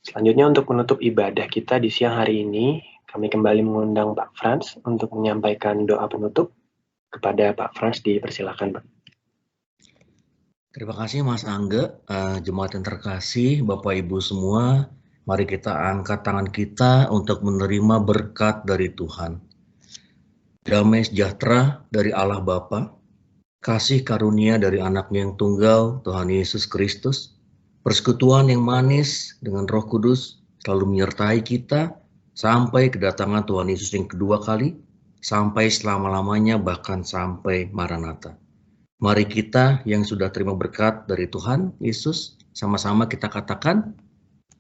Selanjutnya untuk menutup ibadah kita di siang hari ini, kami kembali mengundang Pak Frans untuk menyampaikan doa penutup. Kepada Pak Frans dipersilakan, Pak. Terima kasih Mas Angga, jemaat yang terkasih, Bapak Ibu semua. Mari kita angkat tangan kita untuk menerima berkat dari Tuhan. Damai sejahtera dari Allah Bapa, kasih karunia dari Anaknya yang tunggal, Tuhan Yesus Kristus, persekutuan yang manis dengan Roh Kudus selalu menyertai kita sampai kedatangan Tuhan Yesus yang kedua kali, sampai selama-lamanya, bahkan sampai Maranatha. Mari kita yang sudah terima berkat dari Tuhan Yesus, sama-sama kita katakan,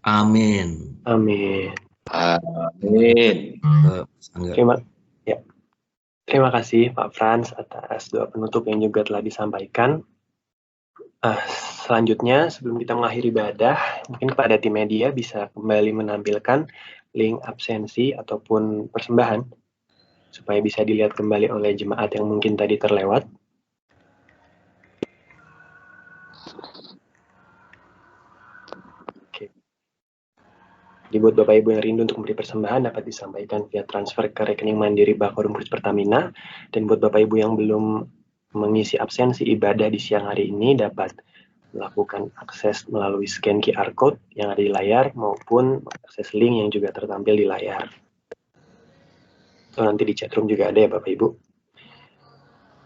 amin. Amin. Amin. Terima kasih Pak Frans atas doa penutup yang juga telah disampaikan. Selanjutnya, sebelum kita mengakhiri ibadah, mungkin kepada tim media bisa kembali menampilkan link absensi ataupun persembahan, supaya bisa dilihat kembali oleh jemaat yang mungkin tadi terlewat. Jadi buat Bapak Ibu yang rindu untuk memberi persembahan dapat disampaikan via transfer ke rekening Mandiri Bakorum Kudus Pertamina. Dan buat Bapak Ibu yang belum mengisi absensi ibadah di siang hari ini dapat melakukan akses melalui scan QR Code yang ada di layar maupun akses link yang juga tertampil di layar. Itu nanti di chatroom juga ada ya Bapak Ibu.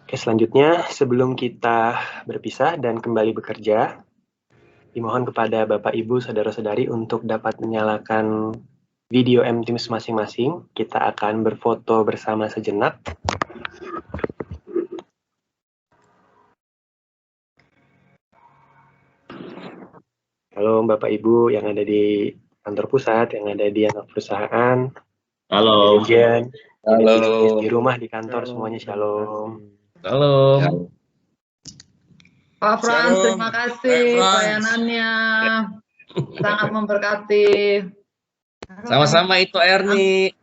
Oke, selanjutnya sebelum kita berpisah dan kembali bekerja, dimohon kepada Bapak Ibu, saudara-saudari untuk dapat menyalakan video M-Teams masing-masing. Kita akan berfoto bersama sejenak. Halo Bapak Ibu yang ada di kantor pusat, yang ada di anak perusahaan. Halo. Halo. Di rumah, di kantor, semuanya shalom. Halo. Pak Frans, terima kasih pelayanannya, sangat memberkati. Sama-sama itu Erni.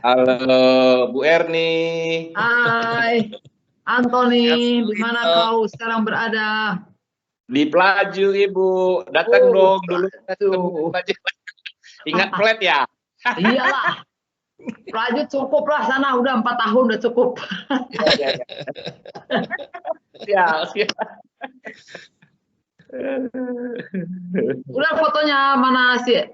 Halo Bu Erni. Hai, Antoni, di mana kau sekarang berada? Di Pelaju Ibu, datang dong dulu. Ingat plet ya? Iyalah, Pelaju cukup lah sana, udah 4 tahun udah cukup. Ya. Udah fotonya mana sih?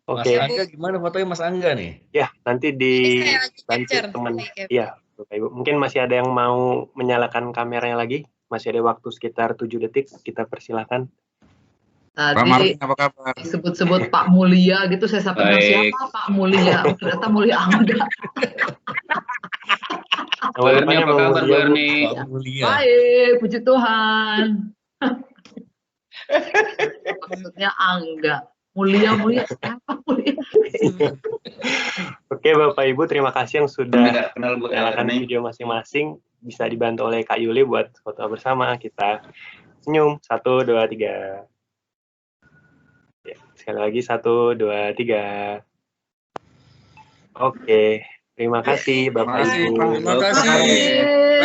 Mas Angga gimana fotonya Mas Angga nih? Ya, nanti dibantu teman. Iya, Bapak Ibu. Mungkin masih ada yang mau menyalakan kameranya lagi? Masih ada waktu sekitar 7 detik, kita persilahkan. Tadi disebut-sebut Pak Mulia gitu, saya sampaikan siapa Pak Mulia? Ternyata Mulia Angga. Berni, apa kabar Berni? Baik, puji Tuhan. Maksudnya Angga. Mulia siapa Mulia? Oke Bapak Ibu, terima kasih yang sudah menyalakan video masing-masing. Bisa dibantu oleh Kak Yuli buat foto bersama. Kita senyum. 1, 2, 3. Ya, sekali lagi 1, 2, 3. Oke. Terima kasih Bapak Ibu. Terima kasih.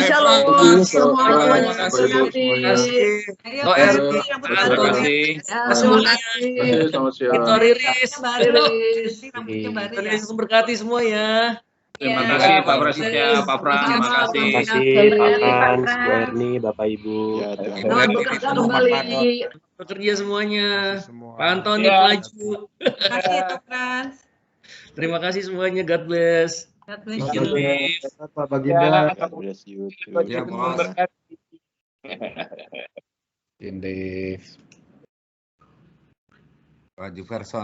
Shalom. Terima kasih. Terima kasih. Kita Riris. Riris memberkati semua ya. Terima kasih Pak Prasetya, Pak Pram, terima kasih. Terima kasih Pak Frans, Bu Erni, Bapak Ibu. Bekerja kembali. Bekerja semuanya. Pak Antoni Pelaju. Terima kasih Pak Frans. Terima kasih semuanya. God bless. God bless you. Pak Baginda. Ya, bos. Indif. Baju person.